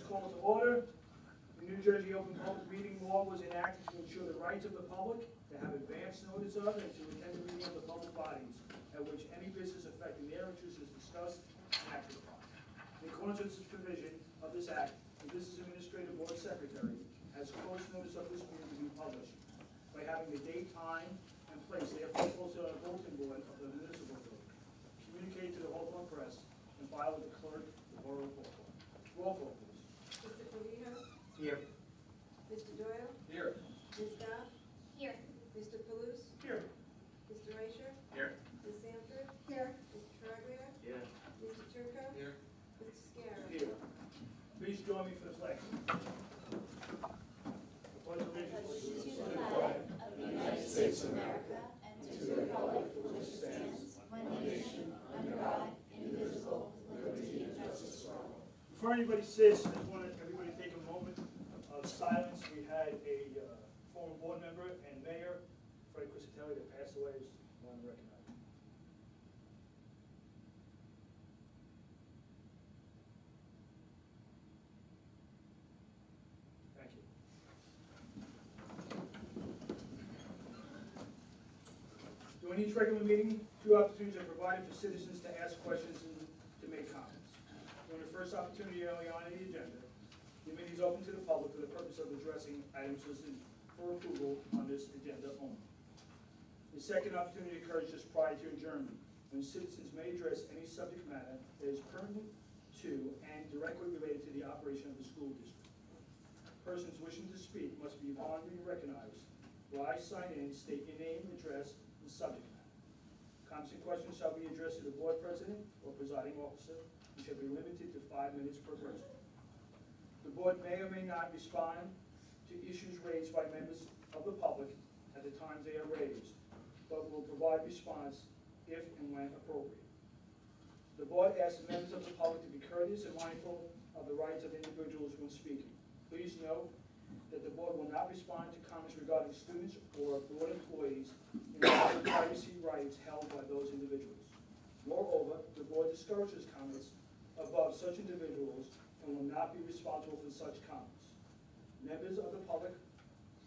call to order. The New Jersey Open Public Meeting Law was enacted to ensure the rights of the public to have advance notice of and to attend the meeting of the public bodies at which any business affecting their interests is discussed and acted upon. In accordance with this provision of this act, the Business Administrative Board Secretary has caused notice of this meeting to be published by having the date, time, and place therefore posted on a bulletin board of the municipal building, communicated to the Hawthorne press, and filed with the clerk of the borough of Hawthorne. Roll call, please. Mr. Polino? Here. Mr. Doyle? Here. Ms. Goff? Here. Mr. Palouse? Here. Mr. Raisher? Here. Ms. Sanford? Here. Mr. Traglia? Here. Mr. Turco? Here. Mr. Scarra? Here. Please join me for the flag. The pledge of allegiance To the flag of the United States of America and to the republic for which it stands, one nation, under God, indivisible, with liberty and justice for all. Before anybody sits, I just want everybody to take a moment of silence. We had a former board member and mayor, Fred Crisatelli, that passed away. Just want to recognize him. Thank you. During each regular meeting, 2 opportunities are provided for citizens to ask questions and to make comments. During the first opportunity early on in the agenda, the meeting is open to the public for the purpose of addressing items listed for approval on this agenda only. The second opportunity occurs just prior to adjournment, when citizens may address any subject matter that is pertinent to and directly related to the operation of the school district. Persons wishing to speak must be voluntarily recognized. While I sign in, state your name, address, and subject matter. Comments and questions shall be addressed to the board president or presiding officer and shall be limited to 5 minutes per person. The board may or may not respond to issues raised by members of the public at the times they are raised, but will provide response if and when appropriate. The board asks the members of the public to be courteous and mindful of the rights of individuals when speaking. Please note that the board will not respond to comments regarding students or board employees in the privacy rights held by those individuals. Moreover, the board discourages comments above such individuals and will not be responsible for such comments. Members of the public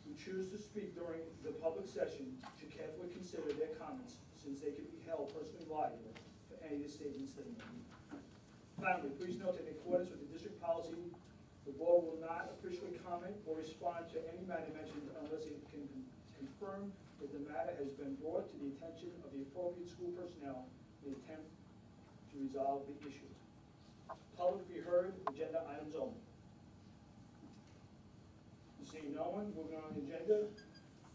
who choose to speak during the public session should carefully consider their comments, since they could be held personally liable for any of the statements they make. Finally, please note that in accordance with the district policy, the board will not officially comment or respond to any matter mentioned unless it can confirm that the matter has been brought to the attention of the appropriate school personnel in an attempt to resolve the issue. Public will be heard, agenda items only. Seeing no one, moving on to the agenda.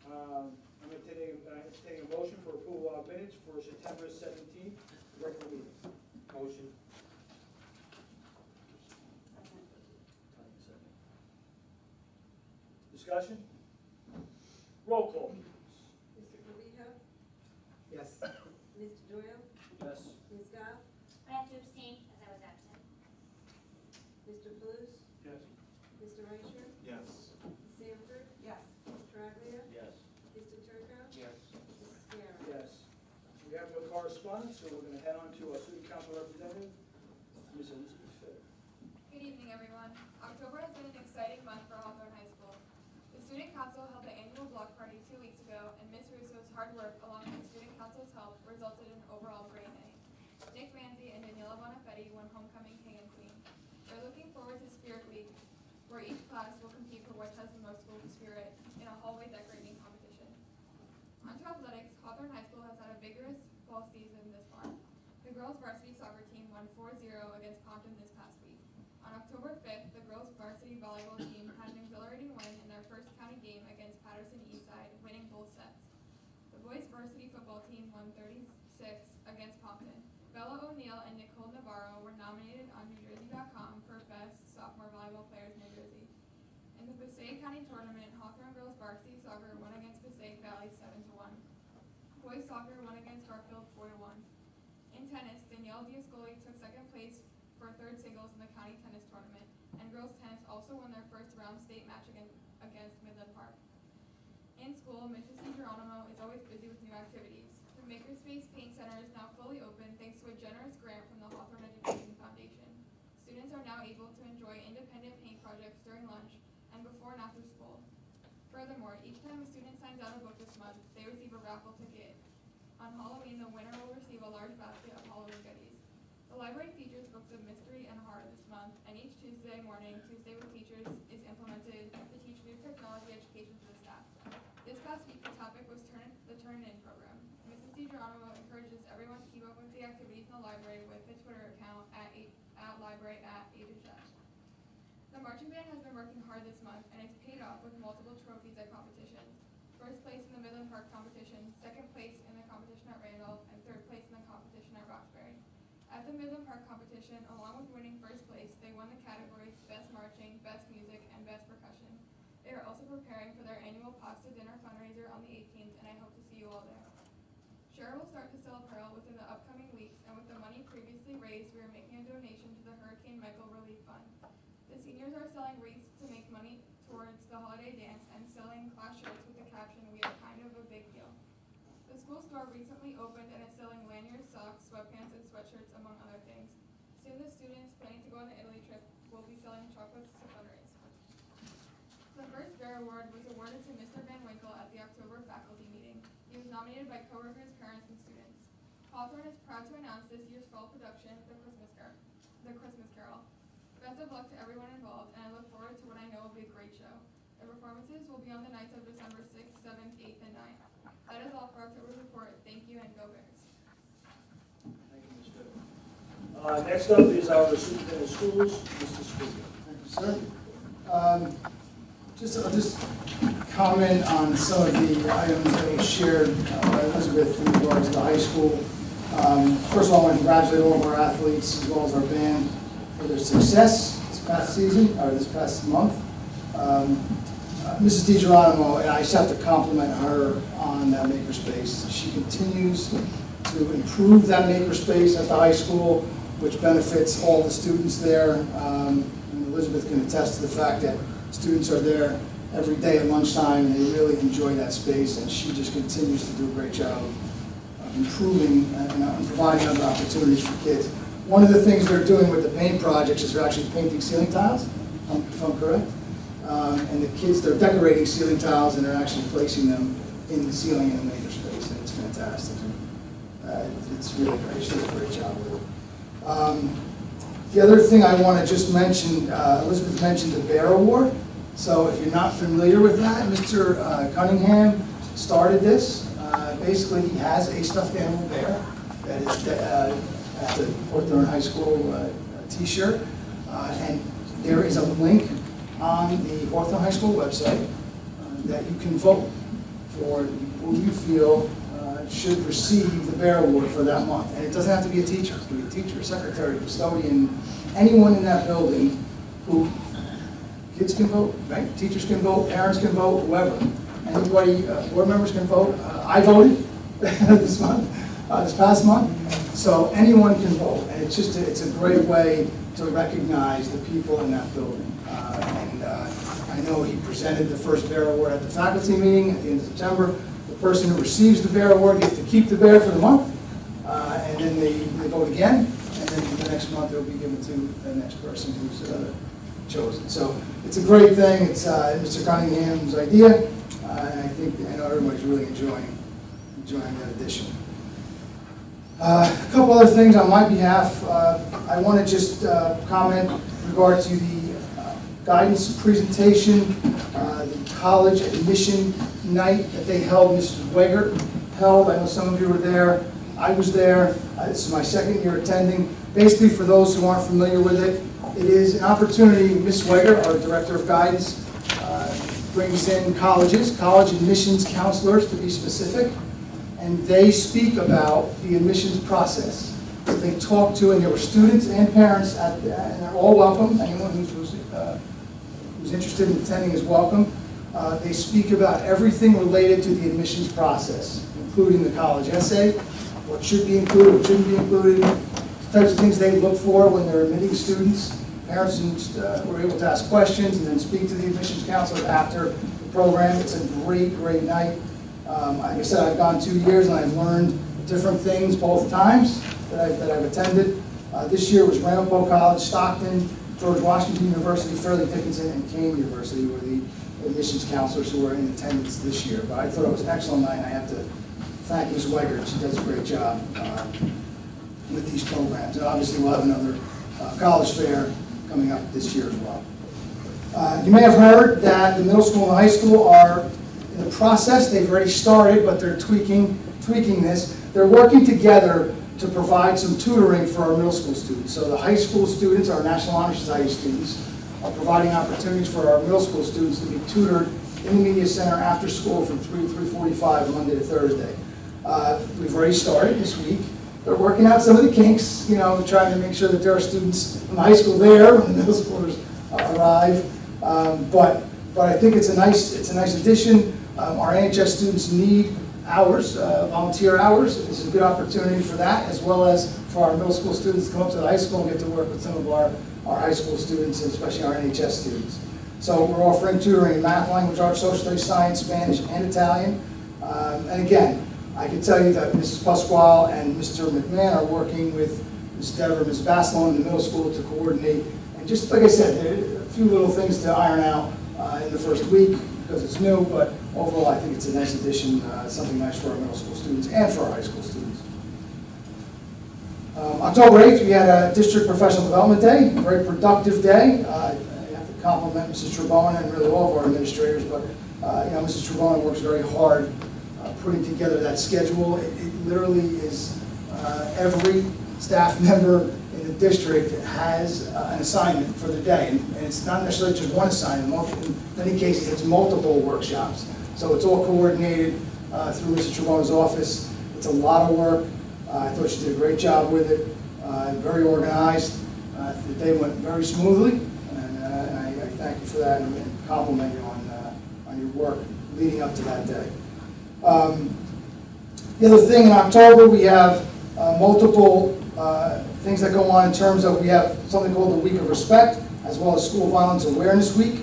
I'm entertaining a motion for approval of minutes for September 17th, regular meeting. Motion. Discussion? Roll call. Mr. Polino? Yes. Mr. Doyle? Yes. Ms. Goff? I have to abstain as I was absent. Mr. Palouse? Yes. Mr. Raisher? Yes. Ms. Sanford? Yes. Mr. Traglia? Yes. Mr. Turco? Yes. Mr. Scarra? Yes. We have no correspondence, so we're going to head on to our student council representative, Ms. Elizabeth Fair. Good evening, everyone. October has been an exciting month for Hawthorne High School. The Student Council held the annual block party 2 weeks ago, and Ms. Russo's hard work, along with the Student Council's help, resulted in an overall great night. Nick Manzi and Daniela Bonafetti won Homecoming King and Queen. We're looking forward to Spirit Week, where each class will compete for what has the most school spirit in a hallway decorating competition. On to athletics, Hawthorne High School has had a vigorous fall season this far. The girls' varsity soccer team won 4-0 against Compton this past week. On October 5th, the girls' varsity volleyball team had an exhilarating win in their first county game against Patterson Eastside, winning both sets. The boys' varsity football team won 36 against Compton. Bella O'Neill and Nicole Navarro were nominated on NewJersey.com for Best Sophomore Volleyball Players in New Jersey. In the Passaic County Tournament, Hawthorne girls' varsity soccer won against Passaic Valley 7-1. Boys' soccer won against Garfield 4-1. In tennis, Danielle Diascoli took second place for third singles in the county tennis tournament, and girls tennis also won their first round state match against Midland Park. In school, Mrs. Geronimo is always busy with new activities. The Makerspace Paint Center is now fully open thanks to a generous grant from the Hawthorne Education Foundation. Students are now able to enjoy independent paint during lunch and before and after school. Furthermore, each time a student signs out a book this month, they receive a raffle ticket. On Halloween, the winner will receive a large basket of Halloween goodies. The library features books of mystery and horror this month, and each Tuesday morning, Tuesday with Teachers, is implemented to teach new technology education to the staff. This past week, the topic was the Turn-In program. Mrs. DiGeronimo encourages everyone to keep up with the activities in the library with the Twitter account at library@AJZ. The marching band has been working hard this month, and it's paid off with multiple trophies at competitions. First place in the Midland Park competition, second place in the competition at Randolph, and third place in the competition at Roxbury. At the Midland Park competition, along with winning first place, they won the categories Best Marching, Best Music, and Best Percussion. They are also preparing for their annual pasta dinner fundraiser on the 18th, and I hope to see you all there. Share will start to sell apparel within the upcoming weeks, and with the money previously raised, we are making a donation to the Hurricane Michael Relief Fund. The seniors are selling wreaths to make money towards the holiday dance and selling class shirts with the caption, "We are kind of a big deal." The school store recently opened and is selling lanyards, socks, sweatpants, and sweatshirts, among other things. Soon the students planning to go on the Italy trip will be selling chocolates to fundraise. The first Bear Award was awarded to Mr. Van Winkle at the October faculty meeting. He was nominated by coworkers, parents, and students. Hawthorne is proud to announce this year's fall production, The Christmas Carol. Best of luck to everyone involved, and I look forward to what I know will be a great show. The performances will be on the nights of December 6th, 7th, 8th, and 9th. That is all for October's report. Thank you, and go Bears. Thank you, Ms. Bibb. Next up is our superintendent of schools, Mr. Speaker. Thank you, sir. I'll just comment on some of the items that were shared by Elizabeth in regards to the high school. First of all, I want to congratulate all of our athletes as well as our band for their success this past season, or this past month. Mrs. DiGeronimo, and I just have to compliment her on that makerspace. She continues to improve that makerspace at the high school, which benefits all the students there. And Elizabeth can attest to the fact that students are there every day at lunchtime, and they really enjoy that space, and she just continues to do a great job of improving and providing other opportunities for kids. One of the things they're doing with the paint projects is they're actually painting ceiling tiles, if I'm correct. And the kids, they're decorating ceiling tiles, and they're actually placing them in the ceiling in the makerspace, and it's fantastic. It's really great. She does a great job with it. The other thing I want to just mention, Elizabeth mentioned the Bear Award. So if you're not familiar with that, Mr. Cunningham started this. Basically, he has a stuffed animal bear that is at the Hawthorne High School t-shirt. And there is a link on the Hawthorne High School website that you can vote for who you feel should receive the Bear Award for that month. And it doesn't have to be a teacher. It can be a teacher, secretary, custodian, anyone in that building who, kids can vote, right? Teachers can vote, parents can vote, whoever. Anybody, board members can vote. I voted this past month. So anyone can vote. And it's just, it's a great way to recognize the people in that building. I know he presented the first Bear Award at the faculty meeting at the end of September. The person who receives the Bear Award gets to keep the bear for the month, and then they vote again, and then the next month it will be given to the next person who's chosen. So it's a great thing. It's Mr. Cunningham's idea, and I know everybody's really enjoying that addition. A couple other things on my behalf. I want to just comment in regard to the guidance presentation, the college admission night that they held, Mrs. Weger held. I know some of you were there. I was there. This is my second year attending. Basically, for those who aren't familiar with it, it is an opportunity. Ms. Weger, our Director of Guidance, brings in colleges, college admissions counselors to be specific, and they speak about the admissions process. So they talk to, and there were students and parents, and they're all welcome. Anyone who's interested in attending is welcome. They speak about everything related to the admissions process, including the college essay, what should be included, what shouldn't be included, the types of things they look for when they're admitting students. Parents were able to ask questions and then speak to the admissions counselor after the program. It's a great, great night. Like I said, I've gone 2 years and I've learned different things both times that I've attended. This year was Ramapo College, Stockton, George Washington University, Fairleigh Dickinson, and Kane University were the admissions counselors who were in attendance this year. But I thought it was an excellent night, and I have to thank Ms. Weigert. She does a great job with these programs. And obviously, we'll have another college fair coming up this year as well. You may have heard that the middle school and the high school are in the process. They've already started, but they're tweaking this. They're working together to provide some tutoring for our middle school students. So the high school students, our National Honor Society students, are providing opportunities for our middle school students to be tutored in the Media Center after school from 3 to 3:45 Monday to Thursday. We've already started this week. They're working out some of the kinks, trying to make sure that there are students from the high school there when the middle schoolers arrive. But I think it's a nice addition. Our NHS students need hours, volunteer hours. This is a good opportunity for that, as well as for our middle school students to come up to the high school and get to work with some of our high school students, and especially our NHS students. So we're offering tutoring in math, language arts, social studies, science, Spanish, and Italian. And again, I can tell you that Mrs. Pasquale and Mr. McMahon are working with Ms. Dever, Ms. Baslone in the middle school to coordinate. And just like I said, there are a few little things to iron out in the first week because it's new, but overall I think it's a nice addition, something nice for our middle school students and for our high school students. October 8th, we had a District Professional Development Day, a very productive day. I have to compliment Mrs. Trebona and really all of our administrators, but Mrs. Trebona works very hard putting together that schedule. It literally is every staff member in the district has an assignment for the day, and it's not necessarily just one assignment. In many cases, it's multiple workshops. So it's all coordinated through Mrs. Trebona's office. It's a lot of work. I thought she did a great job with it, very organized. The day went very smoothly, and I thank you for that and compliment you on your work leading up to that day. The other thing, in October, we have multiple things that go on in terms of, we have something called the Week of Respect, as well as School Violence Awareness Week.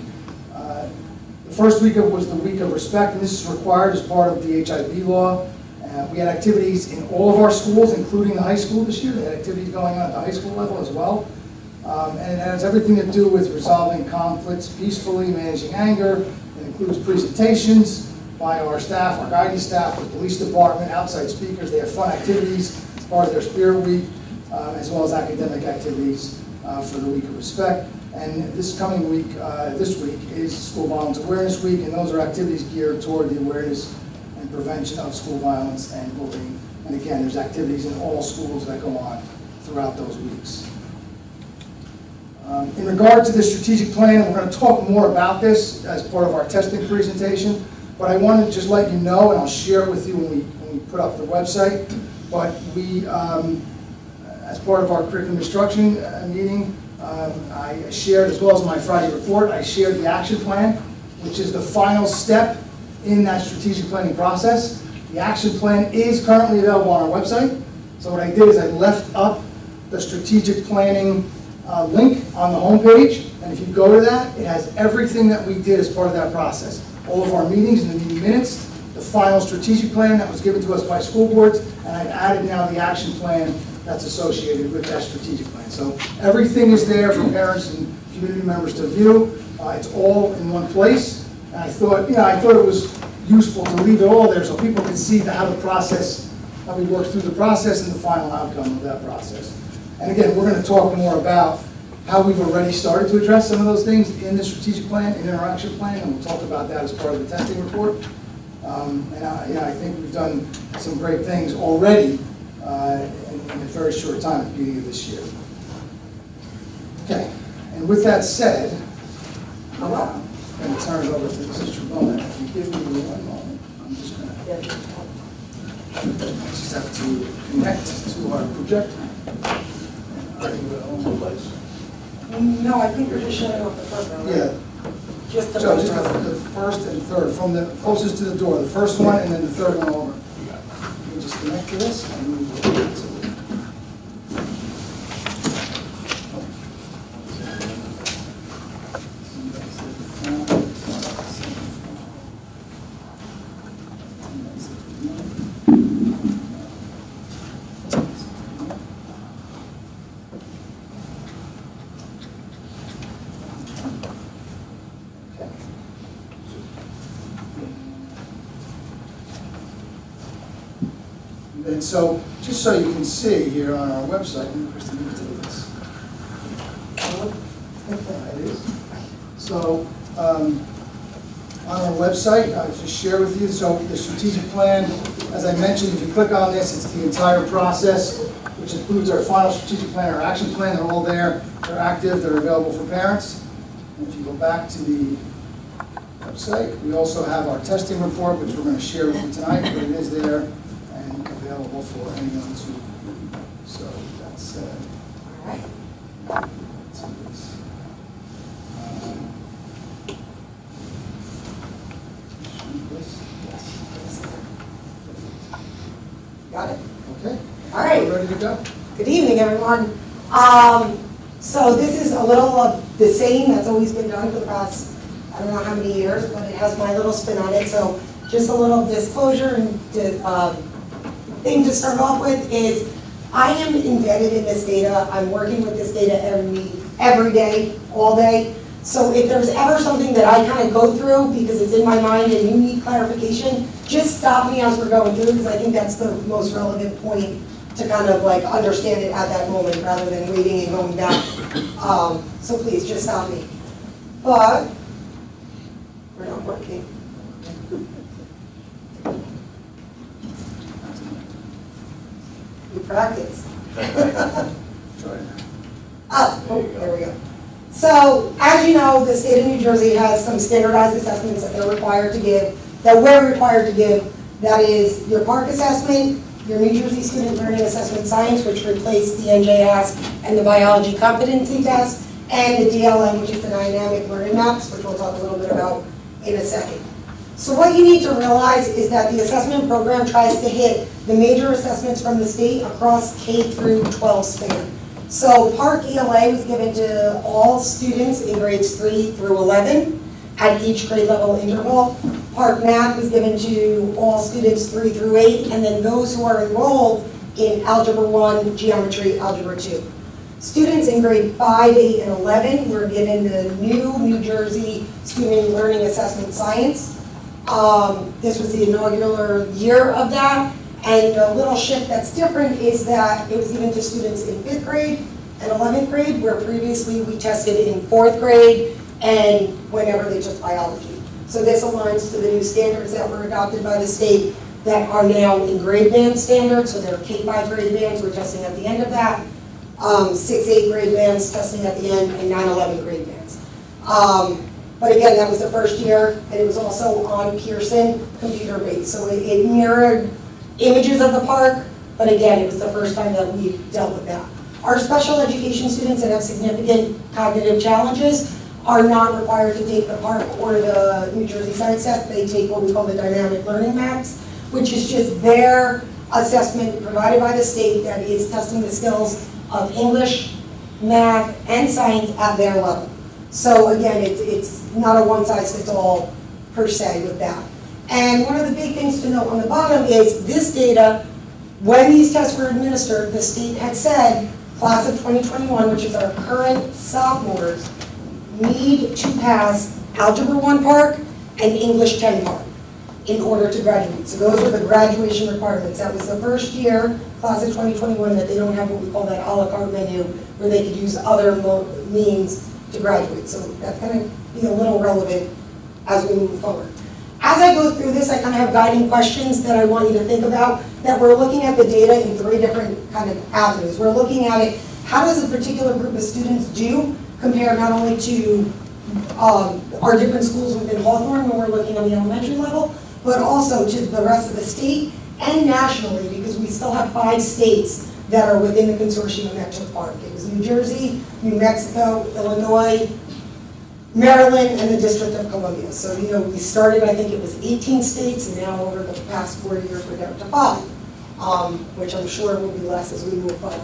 The first week was the Week of Respect, and this is required as part of the HIV law. We had activities in all of our schools, including the high school this year. They had activities going on at the high school level as well. And it has everything to do with resolving conflicts peacefully, managing anger. It includes presentations by our staff, our guidance staff, the police department, outside speakers. They have fun activities as part of their Spirit Week, as well as academic activities for the Week of Respect. And this coming week, this week, is School Violence Awareness Week, and those are activities geared toward the awareness and prevention of school violence and bullying. And again, there's activities in all schools that go on throughout those weeks. In regard to the strategic plan, we're going to talk more about this as part of our testing presentation, but I want to just let you know, and I'll share it with you when we put up the website, but we, as part of our curriculum instruction meeting, I shared, as well as my Friday report, I shared the action plan, which is the final step in that strategic planning process. The action plan is currently available on our website. So what I did is I left up the strategic planning link on the homepage, and if you go to that, it has everything that we did as part of that process. All of our meetings and the meeting minutes, the final strategic plan that was given to us by school boards, and I've added now the action plan that's associated with that strategic plan. So everything is there for parents and community members to view. It's all in one place, and I thought it was useful to leave it all there so people can see how we work through the process and the final outcome of that process. And again, we're going to talk more about how we've already started to address some of those things in the strategic plan, in our action plan, and we'll talk about that as part of the testing report. I think we've done some great things already in a very short time at the beginning of this year. Okay, and with that said, I'm going to turn it over to Mrs. Trebona. If you give me one moment, I'm just going to have to connect to our projector. No, I think we're just shutting off the first one, right? Yeah. Just the So first just one. the first and third, from the closest to the door, the first one and then the third one over. You can just connect to this and we will get to it. And so, just so you can see here on our website, and Kristen, you can take this. It is. So, on our website, I'll just share with you, so the strategic plan, as I mentioned, if you click on this, it's the entire process, which includes our final strategic plan, our action plan, they're all there, they're active, they're available for parents. And if you go back to the website, we also have our testing report, which we're going to share with you tonight, but it is there and available for anyone to, so that's, All right. so it's, Got it? okay, All right. we're ready to go? Good evening, everyone. So this is a little of the same that's always been done for the past, I don't know how many years, but it has my little spin on it. So just a little disclosure and thing to start off with is I am embedded in this data. I'm working with this data every day, all day. So if there's ever something that I kind of go through because it's in my mind and you need clarification, just stop me as we're going through because I think that's the most relevant point to kind of like understand it at that moment rather than waiting and going back. So please just stop me. But we're not working. We practice. Try it. Oh, there we go. So, as you know, the state of New Jersey has some standardized assessments that they're required to give, that we're required to give. That is your park assessment, your New Jersey Student Learning Assessment Science, which replaced the NJS and the biology competency test, and the DLM, which is the dynamic learning maps, which we'll talk a little bit about in a second. So what you need to realize is that the assessment program tries to hit the major assessments from the state across K through 12 span. So Park ELA was given to all students in grades 3 through 11 at each grade level interval. Park Math was given to all students 3 through 8, and then those who are enrolled in Algebra 1, Geometry, Algebra 2. Students in grade 5, 8, and 11 were given the new New Jersey Student Learning Assessment Science. This was the inaugural year of that. And a little shift that's different is that it was given to students in 5th grade and 11th grade, where previously we tested in 4th grade and whenever they took biology. So this aligns to the new standards that were adopted by the state that are now in grade band standards. So they're K-5 grade bands, we're testing at the end of that. 6-8 grade bands, testing at the end, and 9-11 grade bands. But again, that was the first year, and it was also on Pearson computer-based. So it mirrored images of the park, but again, it was the first time that we dealt with that. Our special education students that have significant cognitive challenges are not required to take the park or the New Jersey Science Test. They take what we call the dynamic learning maps, which is just their assessment provided by the state that is testing the skills of English, math, and science at their level. So again, it's not a one-size-fits-all per se with that. And one of the big things to note on the bottom is this data, when these tests were administered, the state had said, class of 2021, which is our current sophomores, need to pass Algebra 1 Park and English 10 Park in order to graduate. So those are the graduation requirements. That was the first year, class of 2021, that they don't have what we call that a la carte menu, where they could use other means to graduate. So that's going to be a little relevant as we move forward. As I go through this, I kind of have guiding questions that I want you to think about, that we're looking at the data in 3 different kind of avenues. We're looking at it, how does a particular group of students do compared not only to our different schools within Hawthorne when we're looking on the elementary level, but also to the rest of the state and nationally, because we still have 5 states that are within the consortium of Metro Park. It was New Jersey, New Mexico, Illinois, Maryland, and the District of Columbia. So, you know, we started, I think it was 18 states, and now over the past 4 years, we're down to 5, which I'm sure will be less as we move forward.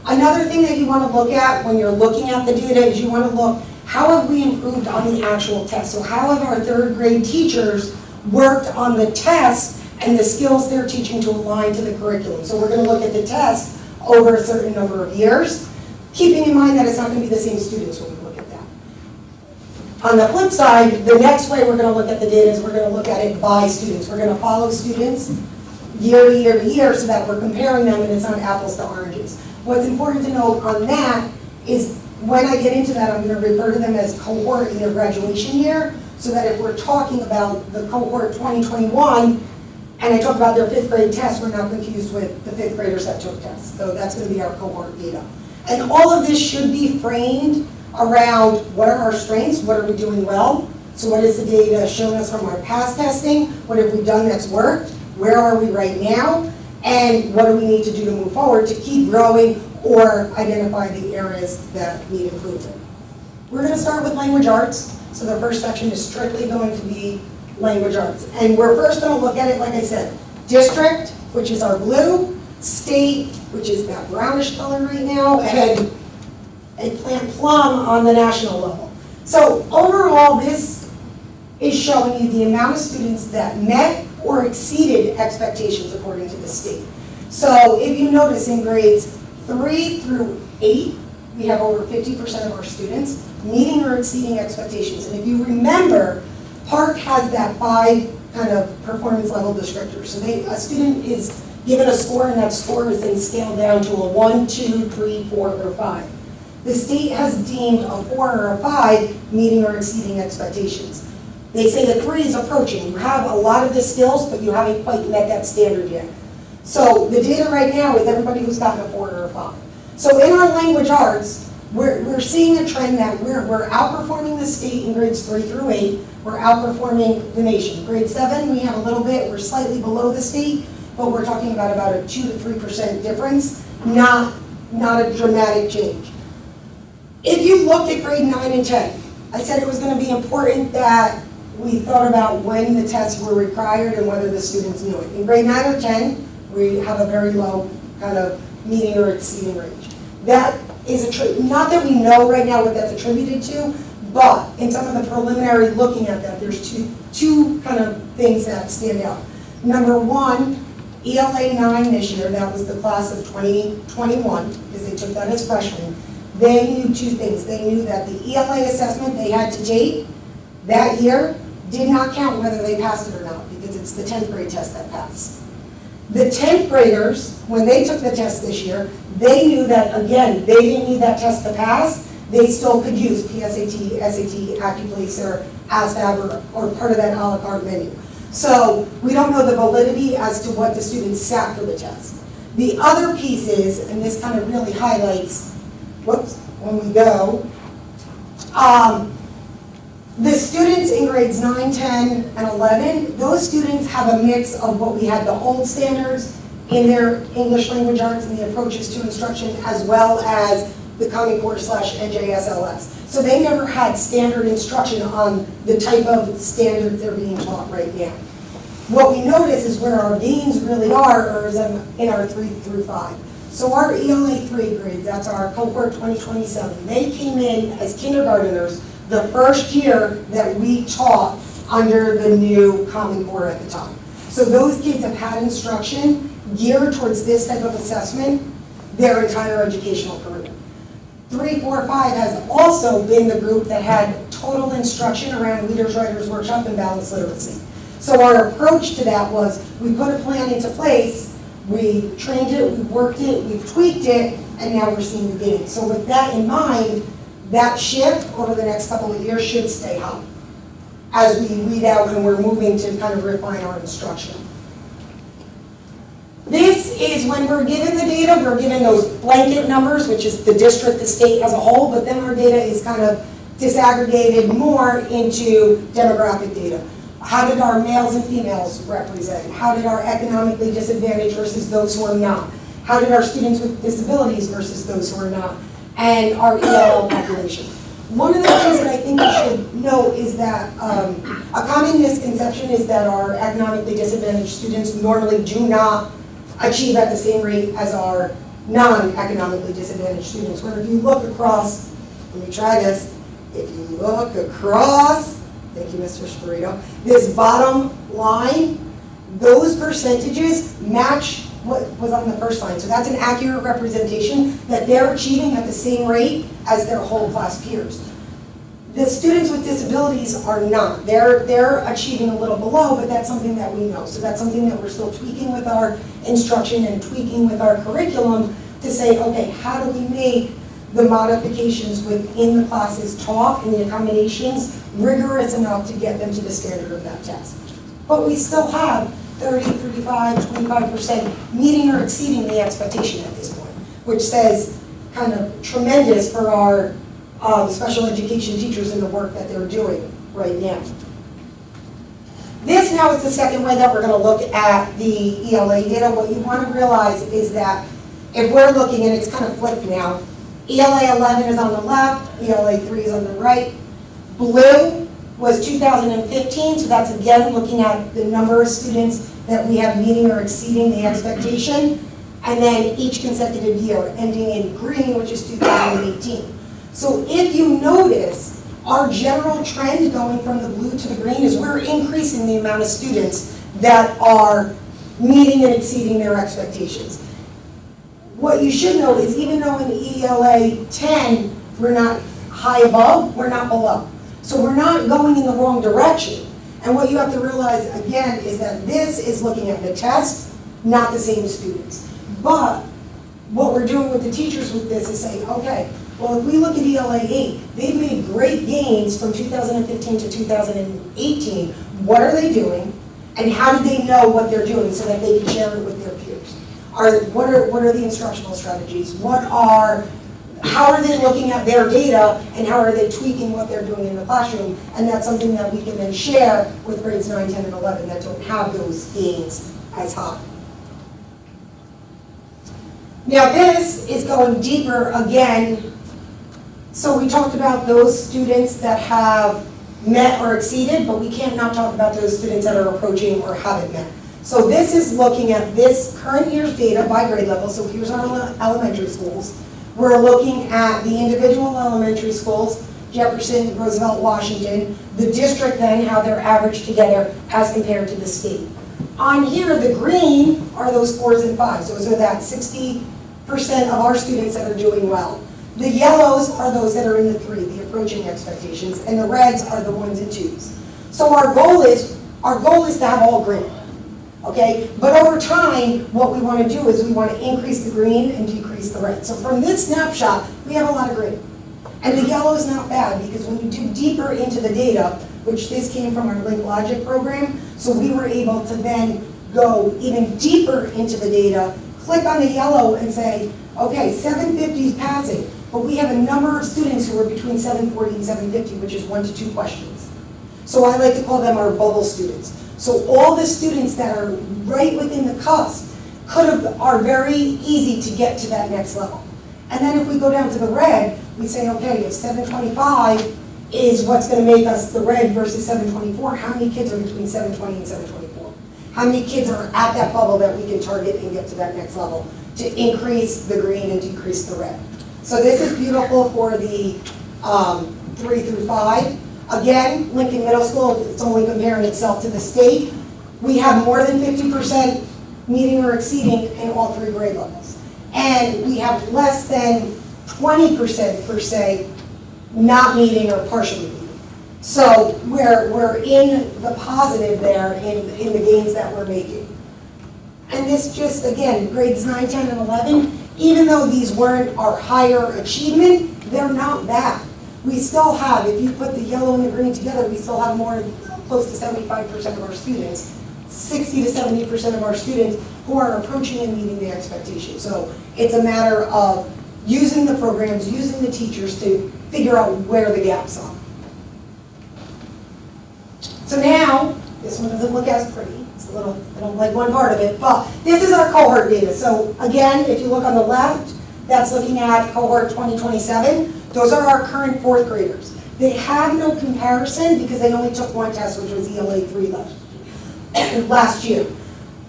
Another thing that you want to look at when you're looking at the data is you want to look, how have we improved on the actual test? So how have our 3rd grade teachers worked on the test and the skills they're teaching to align to the curriculum? So we're going to look at the test over a certain number of years, keeping in mind that it's not going to be the same students when we look at that. On the flip side, the next way we're going to look at the data is we're going to look at it by students. We're going to follow students year to year to year so that we're comparing them and it's not apples to oranges. What's important to note on that is when I get into that, I'm going to refer to them as cohort in their graduation year, so that if we're talking about the cohort 2021, and I talk about their 5th grade tests, we're not confused with the 5th graders that took tests. So that's going to be our cohort data. And all of this should be framed around what are our strengths, what are we doing well, so what is the data showing us from our past testing, what have we done that's worked, where are we right now, and what do we need to do to move forward to keep growing or identify the areas that need improvement. We're going to start with language arts. So the first section is strictly going to be language arts. And we're first going to look at it, like I said, district, which is our blue, state, which is that brownish color right now, and eggplant plum on the national level. So overall, this is showing you the amount of students that met or exceeded expectations according to the state. So if you notice in grades 3 through 8, we have over 50% of our students meeting or exceeding expectations. And if you remember, PARCC has that 5 kind of performance level descriptors. So a student is given a score, and that score is then scaled down to a 1, 2, 3, 4, or 5. The state has deemed a 4 or a 5 meeting or exceeding expectations. They say that 3 is approaching. You have a lot of the skills, but you haven't quite met that standard yet. So the data right now is everybody who's gotten a 4 or a 5. So in our language arts, we're seeing a trend that we're outperforming the state in grades 3 through 8. We're outperforming the nation. Grade 7, we have a little bit, we're slightly below the state, but we're talking about a 2 to 3% difference, not a dramatic change. If you look at grade 9 and 10, I said it was going to be important that we thought about when the tests were required and whether the students knew it. In grade 9 or 10, we have a very low kind of meeting or exceeding range. That is not that we know right now what that's attributed to, but in some of the preliminary looking at that, there's two kind of things that stand out. Number one, ELA 9 this year, that was the class of 2021, because they took that as freshmen. They knew 2 things. They knew that the ELA assessment they had to take that year did not count whether they passed it or not, because it's the 10th grade test that passed. The 10th graders, when they took the test this year, they knew that, again, they didn't need that test to pass. They still could use PSAT, SAT, AccuPlacer, ASVAB, or part of that a la carte menu. So we don't know the validity as to what the students sat for the test. The other piece is, and this kind of really highlights, when we go, the students in grades 9, 10, and 11, those students have a mix of what we had the old standards in their English language arts and the approaches to instruction, as well as the Common Core / NJSLS. So they never had standard instruction on the type of standards they're being taught right now. What we notice is where our gains really are is in our 3 through 5. So our ELA 3 grades, that's our cohort 2027, they came in as kindergarteners the first year that we taught under the new Common Core at the time. So those kids have had instruction geared towards this type of assessment their entire educational career. 3, 4, 5 has also been the group that had total instruction around Leaders, Writers Workshop and balanced literacy. So our approach to that was we put a plan into place, we trained it, we worked it, we've tweaked it, and now we're seeing the gains. So with that in mind, that shift over the next couple of years should stay high as we read out and we're moving to kind of refine our instruction. This is when we're given the data, we're given those blanket numbers, which is the district, the state as a whole, but then our data is kind of disaggregated more into demographic data. How did our males and females represent? How did our economically disadvantaged versus those who are not? How did our students with disabilities versus those who are not? And our ELL population. One of the things that I think you should know is that a common misconception is that our economically disadvantaged students normally do not achieve at the same rate as our non-economically disadvantaged students. Where if you look across, let me try this, if you look across, thank you, Mr. Spirito, this bottom line, those percentages match what was on the first line. So that's an accurate representation that they're achieving at the same rate as their whole class peers. The students with disabilities are not. They're achieving a little below, but that's something that we know. So that's something that we're still tweaking with our instruction and tweaking with our curriculum to say, okay, how do we make the modifications within the classes taught and the accommodations rigorous enough to get them to the standard of that test. But we still have 30, 35, 25% meeting or exceeding the expectation at this point, which says kind of tremendous for our special education teachers and the work that they're doing right now. This now is the second way that we're going to look at the ELA data. What you want to realize is that if we're looking, and it's kind of flipped now, ELA 11 is on the left, ELA 3 is on the right. Blue was 2015, so that's again looking at the number of students that we have meeting or exceeding the expectation, and then each consecutive year, ending in green, which is 2018. So if you notice, our general trend going from the blue to the green is we're increasing the amount of students that are meeting and exceeding their expectations. What you should know is even though in ELA 10, we're not high above, we're not below. So we're not going in the wrong direction. And what you have to realize, again, is that this is looking at the test, not the same students. But what we're doing with the teachers with this is saying, okay, well, if we look at ELA 8, they've made great gains from 2015 to 2018. What are they doing? And how do they know what they're doing so that they can share it with their peers? What are the instructional strategies? How are they looking at their data, and how are they tweaking what they're doing in the classroom? And that's something that we can then share with grades 9, 10, and 11 that don't have those gains as high. Now this is going deeper again. So we talked about those students that have met or exceeded, but we can't not talk about those students that are approaching or haven't met. So this is looking at this current year's data by grade level. So here's our elementary schools. We're looking at the individual elementary schools, Jefferson, Roosevelt, Washington, the district then, how they're averaged together as compared to the state. On here, the green are those 4s and 5s. Those are that 60% of our students that are doing well. The yellows are those that are in the 3, the approaching expectations, and the reds are the 1s and 2s. So our goal is to have all green. Okay, but over time, what we want to do is we want to increase the green and decrease the red. So from this snapshot, we have a lot of green. And the yellow is not bad because when you dig deeper into the data, which this came from our Link Logic program, so we were able to then go even deeper into the data, click on the yellow and say, okay, 750 is passing, but we have a number of students who are between 740 and 750, which is 1 to 2 questions. So I like to call them our bubble students. So all the students that are right within the cusp are very easy to get to that next level. And then if we go down to the red, we say, okay, if 725 is what's going to make us the red versus 724, how many kids are between 720 and 724? How many kids are at that bubble that we can target and get to that next level to increase the green and decrease the red? So this is beautiful for the 3 through 5. Again, Lincoln Middle School, it's only comparing itself to the state. We have more than 50% meeting or exceeding in all 3 grade levels. And we have less than 20% per se not meeting or partially meeting. So we're in the positive there in the gains that we're making. And this just, again, grades 9, 10, and 11, even though these weren't our higher achievement, they're not bad. We still have, if you put the yellow and the green together, we still have close to 75% of our students, 60 to 70% of our students who are approaching and meeting the expectation. So it's a matter of using the programs, using the teachers to figure out where the gaps are. So now, this one doesn't look as pretty. It's a little, I don't like one part of it, but this is our cohort data. So again, if you look on the left, that's looking at cohort 2027. Those are our current 4th graders. They have no comparison because they only took one test, which was ELA 3 last year.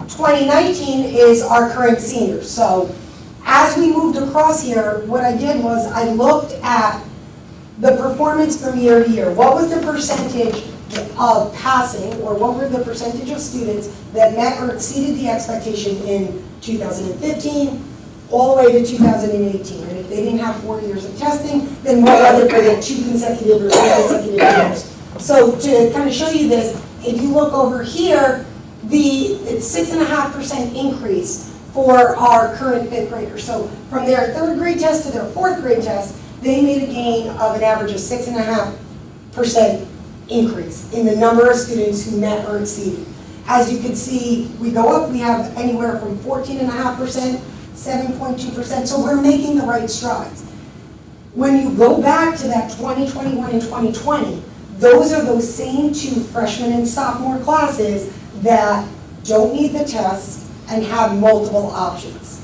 2019 is our current seniors. So as we moved across here, what I did was I looked at the performance from year to year. What was the percentage of passing, or what were the percentage of students that met or exceeded the expectation in 2015, all the way to 2018. And if they didn't have 4 years of testing, then what was it for the 2 consecutive or 3 consecutive years? So to kind of show you this, if you look over here, it's 6.5% increase for our current 5th graders. So from their 3rd grade test to their 4th grade test, they made a gain of an average of 6.5% increase in the number of students who met or exceeded. As you can see, we go up, we have anywhere from 14.5%, 7.2%, so we're making the right strides. When you go back to that 2021 and 2020, those are those same 2 freshman and sophomore classes that don't need the test and have multiple options.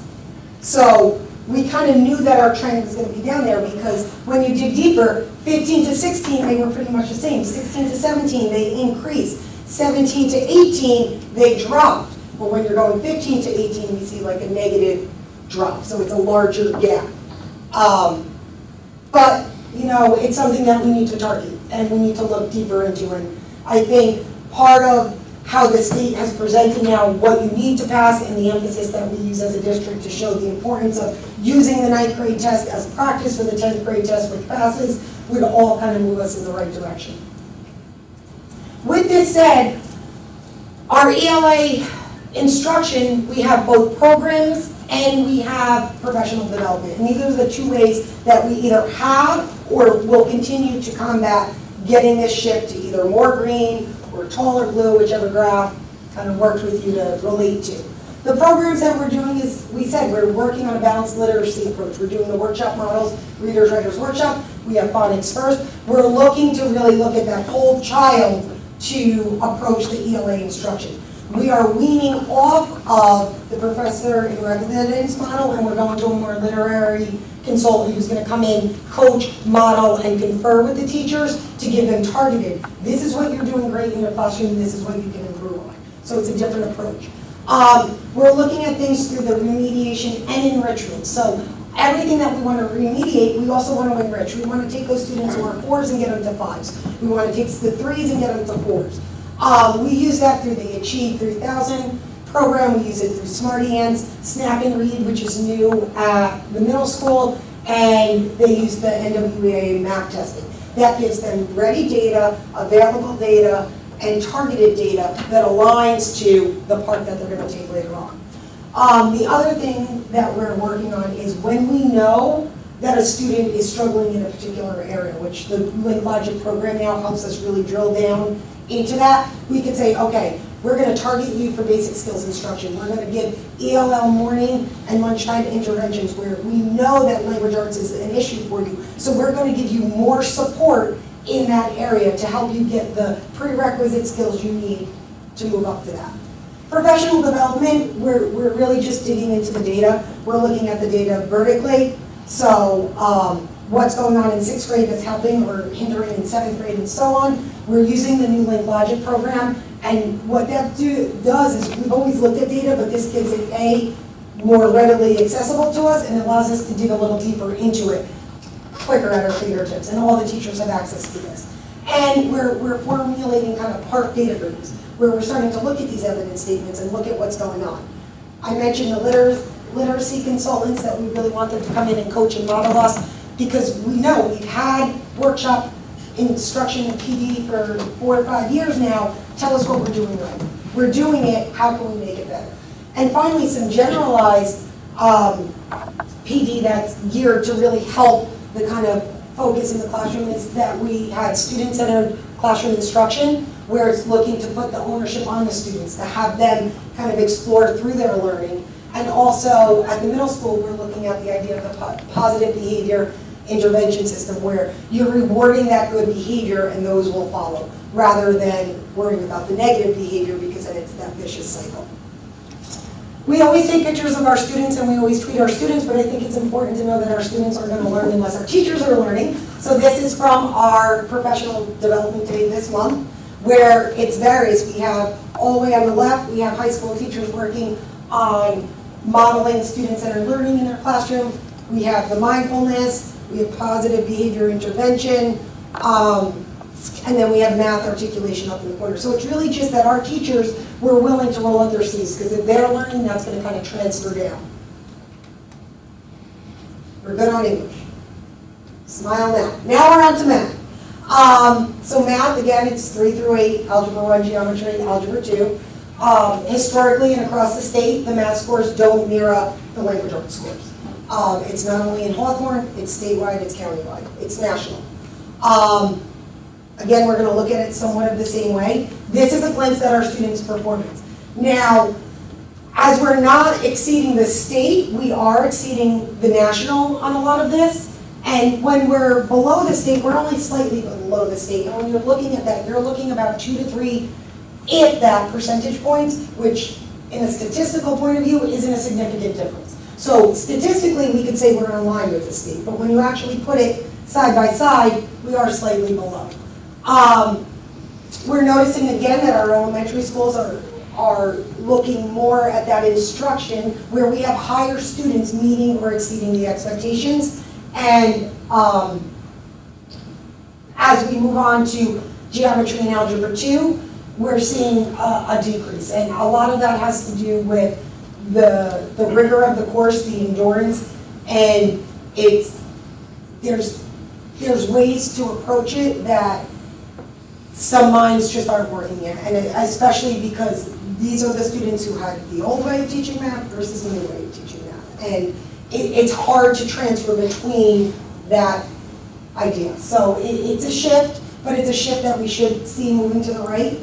So we kind of knew that our trend was going to be down there because when you dig deeper, 15 to 16, they were pretty much the same. 16 to 17, they increased. 17 to 18, they dropped. But when you're going 15 to 18, we see like a negative drop. So it's a larger gap. But, you know, it's something that we need to target and we need to look deeper into. And I think part of how the state has presented now what you need to pass and the emphasis that we use as a district to show the importance of using the 9th grade test as practice for the 10th grade test, which passes, would all kind of move us in the right direction. With this said, our ELA instruction, we have both programs and we have professional development. And these are the 2 ways that we either have or will continue to combat getting this shift to either more green or tall or blue, whichever graph kind of works with you to relate to. The programs that we're doing is, we said, we're working on a balanced literacy approach. We're doing the workshop models, Readers, Writers Workshop. We have phonics first. We're looking to really look at that whole child to approach the ELA instruction. We are weaning off of the professor in residence model, and we're going to a more literary consultant who's going to come in, coach, model, and confer with the teachers to give them targeted. This is what you're doing great in your classroom. This is what you can improve on. So it's a different approach. We're looking at things through the remediation and enrichment. So everything that we want to remediate, we also want to enrich. We want to take those students who are 4s and get them to 5s. We want to take the 3s and get them to 4s. We use that through the Achieve 3000 program. We use it through Smarty Hands, Snap and Read, which is new at the middle school, and they use the NWEA map testing. That gives them ready data, available data, and targeted data that aligns to the part that they're going to take later on. The other thing that we're working on is when we know that a student is struggling in a particular area, which the Link Logic program now helps us really drill down into that, we can say, okay, we're going to target you for basic skills instruction. We're going to give ELL morning and lunchtime interventions where we know that language arts is an issue for you. So we're going to give you more support in that area to help you get the prerequisite skills you need to move up to that. Professional development, we're really just digging into the data. We're looking at the data vertically. So what's going on in 6th grade that's helping or hindering in 7th grade and so on. We're using the new Link Logic program. And what that does is we've always looked at data, but this gives it more readily accessible to us and allows us to dig a little deeper into it quicker at our fingertips. And all the teachers have access to this. And we're formulating kind of part data groups where we're starting to look at these evidence statements and look at what's going on. I mentioned the literacy consultants that we really want them to come in and coach and model us because we know we've had workshop instruction in PD for 4 or 5 years now. Tell us what we're doing right. We're doing it, how can we make it better? And finally, some generalized PD that's geared to really help the kind of focus in the classroom is that we had student-centered classroom instruction where it's looking to put the ownership on the students, to have them kind of explore through their learning. And also at the middle school, we're looking at the idea of the positive behavior intervention system where you're rewarding that good behavior and those will follow, rather than worrying about the negative behavior because then it's that vicious cycle. We always take pictures of our students and we always tweet our students, but I think it's important to know that our students aren't going to learn unless our teachers are learning. So this is from our professional development day this month, where it's various. We have all the way on the left, we have high school teachers working on modeling student-centered learning in their classroom. We have the mindfulness, we have positive behavior intervention, and then we have math articulation up in the corner. So it's really just that our teachers were willing to roll up their sleeves because if they're learning, that's going to kind of transfer down. We're good on English. Smile now. Now we're on to math. So math, again, it's 3 through 8, Algebra 1, Geometry, Algebra 2. Historically and across the state, the math scores don't mirror the language arts scores. It's not only in Hawthorne, it's statewide, it's countywide, it's national. Again, we're going to look at it somewhat of the same way. This is a glimpse at our students' performance. Now, as we're not exceeding the state, we are exceeding the national on a lot of this. And when we're below the state, we're only slightly below the state. And when you're looking at that, you're looking about 2 to 3, if that, percentage points, which in a statistical point of view isn't a significant difference. So statistically, we could say we're in line with the state, but when you actually put it side by side, we are slightly below. We're noticing again that our elementary schools are looking more at that instruction where we have higher students meeting or exceeding the expectations. And as we move on to geometry and algebra 2, we're seeing a decrease. And a lot of that has to do with the rigor of the course, the endurance, and there's ways to approach it that some minds just aren't working yet, and especially because these are the students who had the old way of teaching math versus the new way of teaching math. And it's hard to transfer between that idea. So it's a shift, but it's a shift that we should see moving to the right,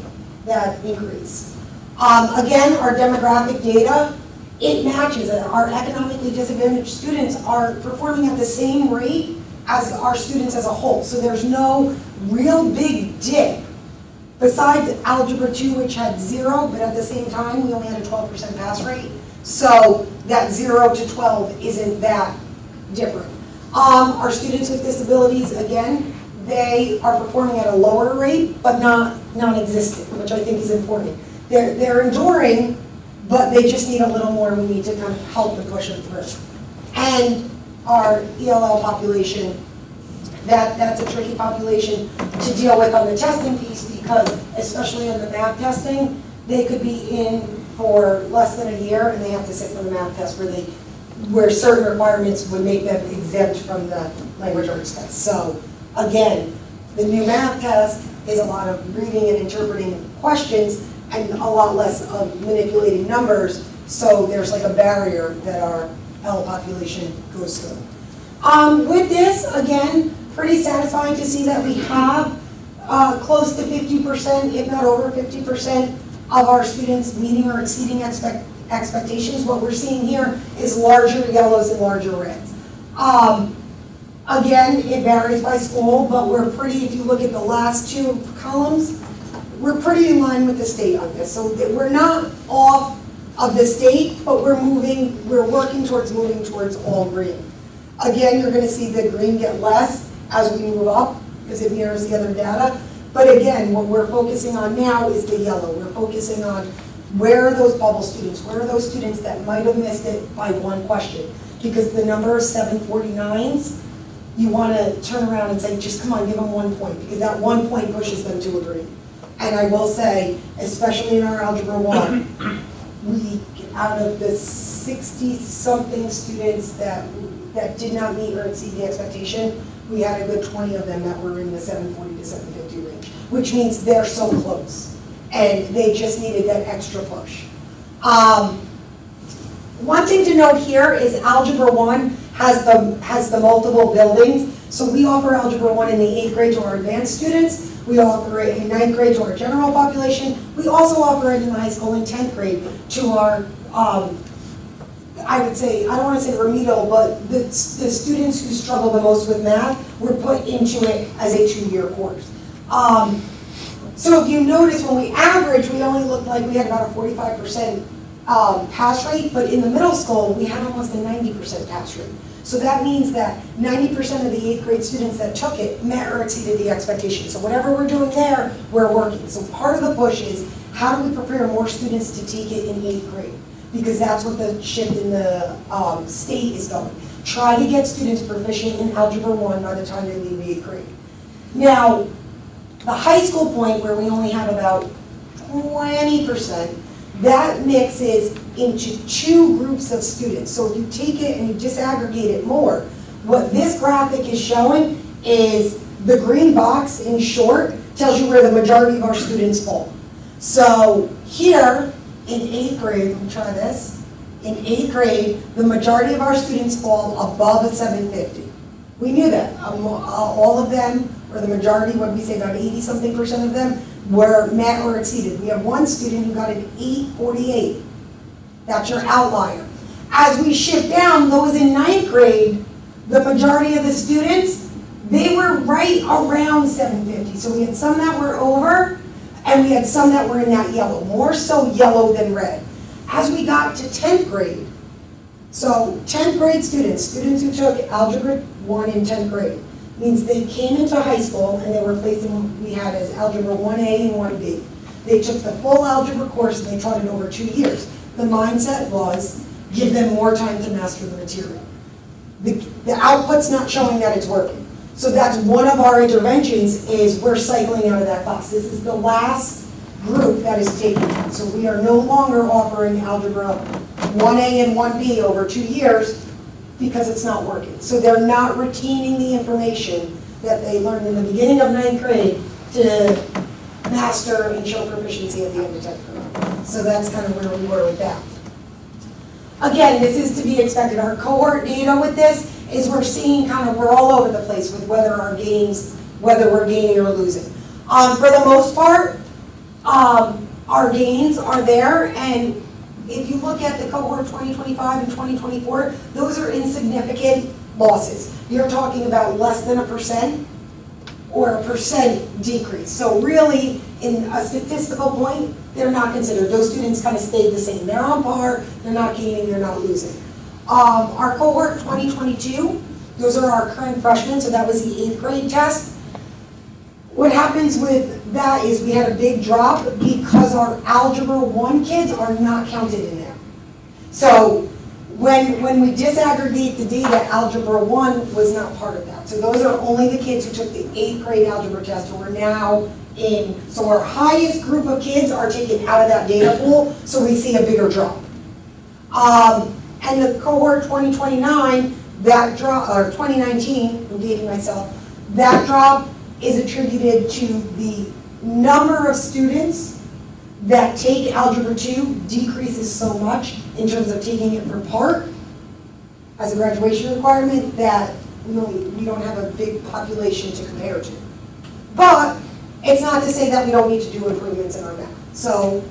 that increase. Again, our demographic data, it matches. Our economically disadvantaged students are performing at the same rate as our students as a whole. So there's no real big dip. Besides Algebra 2, which had 0, but at the same time, we only had a 12% pass rate. So that 0 to 12 isn't that different. Our students with disabilities, again, they are performing at a lower rate, but not non-existent, which I think is important. They're enduring, but they just need a little more. We need to kind of help them push them through. And our ELL population, that's a tricky population to deal with on the testing piece because, especially on the math testing, they could be in for less than a year and they have to sit for the math test where certain requirements would make them exempt from the language arts test. So again, the new math test is a lot of reading and interpreting questions and a lot less of manipulating numbers. So there's like a barrier that our L population goes through. With this, again, pretty satisfying to see that we have close to 50%, if not over 50%, of our students meeting or exceeding expectations. What we're seeing here is larger yellows and larger reds. Again, it varies by school, but we're pretty, if you look at the last 2 columns, we're pretty in line with the state on this. So we're not off of the state, but we're working towards moving towards all green. Again, you're gonna see the green get less as we move up because it mirrors the other data. But again, what we're focusing on now is the yellow. We're focusing on where are those bubble students? Where are those students that might have missed it by 1 question? Because the number of 749s, you want to turn around and say, just come on, give them 1 point, because that 1 point pushes them to a green. And I will say, especially in our Algebra 1, we, out of the 60-something students that did not meet or exceed the expectation, we had a good 20 of them that were in the 740 to 750 range, which means they're so close. And they just needed that extra push. One thing to note here is Algebra 1 has the multiple buildings. So we offer Algebra 1 in the 8th grade to our advanced students. We offer it in 9th grade to our general population. We also offer it in the high school in 10th grade to our, I would say, I don't want to say remedial, but the students who struggle the most with math were put into it as a 2-year course. So if you notice, when we average, we only looked like we had about a 45% pass rate, but in the middle school, we had almost a 90% pass rate. So that means that 90% of the 8th grade students that took it met or exceeded the expectation. So whatever we're doing there, we're working. So part of the push is, how do we prepare more students to take it in 8th grade? Because that's what the shift in the state is going. Try to get students proficient in Algebra 1 by the time they leave 8th grade. Now, the high school point, where we only have about 20%, that mixes into 2 groups of students. So if you take it and you disaggregate it more, What this graphic is showing is the green box, in short, tells you where the majority of our students fall. So here, in 8th grade, let me try this. In 8th grade, the majority of our students fall above a 750. We knew that. All of them, or the majority, what we say, about 80-something% of them, were met or exceeded. We have one student who got an 848. That's your outlier. As we shift down, those in 9th grade, the majority of the students, they were right around 750. So we had some that were over, and we had some that were in that yellow, more so yellow than red. As we got to 10th grade, so 10th grade students who took Algebra 1 in 10th grade, means they came into high school and they were placed in what we had as Algebra 1A and 1B. They took the full algebra course and they taught it over 2 years. The mindset was, give them more time to master the material. The output's not showing that it's working. So that's one of our interventions, is we're cycling out of that class. This is the last group that is taking it. So we are no longer offering Algebra 1A and 1B over 2 years because it's not working. So they're not retaining the information that they learned in the beginning of 9th grade to master and show proficiency at the end of 10th grade. So that's kind of where we were with that. Again, this is to be expected. Our cohort data with this is we're seeing we're all over the place with whether we're gaining or losing. For the most part, our gains are there, and if you look at the cohort 2025 and 2024, those are insignificant losses. You're talking about less than 1% or 1% decrease. So really, in a statistical point, they're not considered. Those students kind of stayed the same. They're on par, they're not gaining, they're not losing. Our cohort 2022, those are our current freshmen, so that was the 8th grade test. What happens with that is we had a big drop because our Algebra 1 kids are not counted in there. So when we disaggregate the data, Algebra 1 was not part of that. So those are only the kids who took the 8th grade algebra test who are now in. So our highest group of kids are taken out of that data pool, so we see a bigger drop. And the cohort 2029, that drop, or 2019, I'm dating myself, that drop is attributed to the number of students that take Algebra 2 decreases so much in terms of taking it per part as a graduation requirement that we don't have a big population to compare to. But it's not to say that we don't need to do improvements in our math. So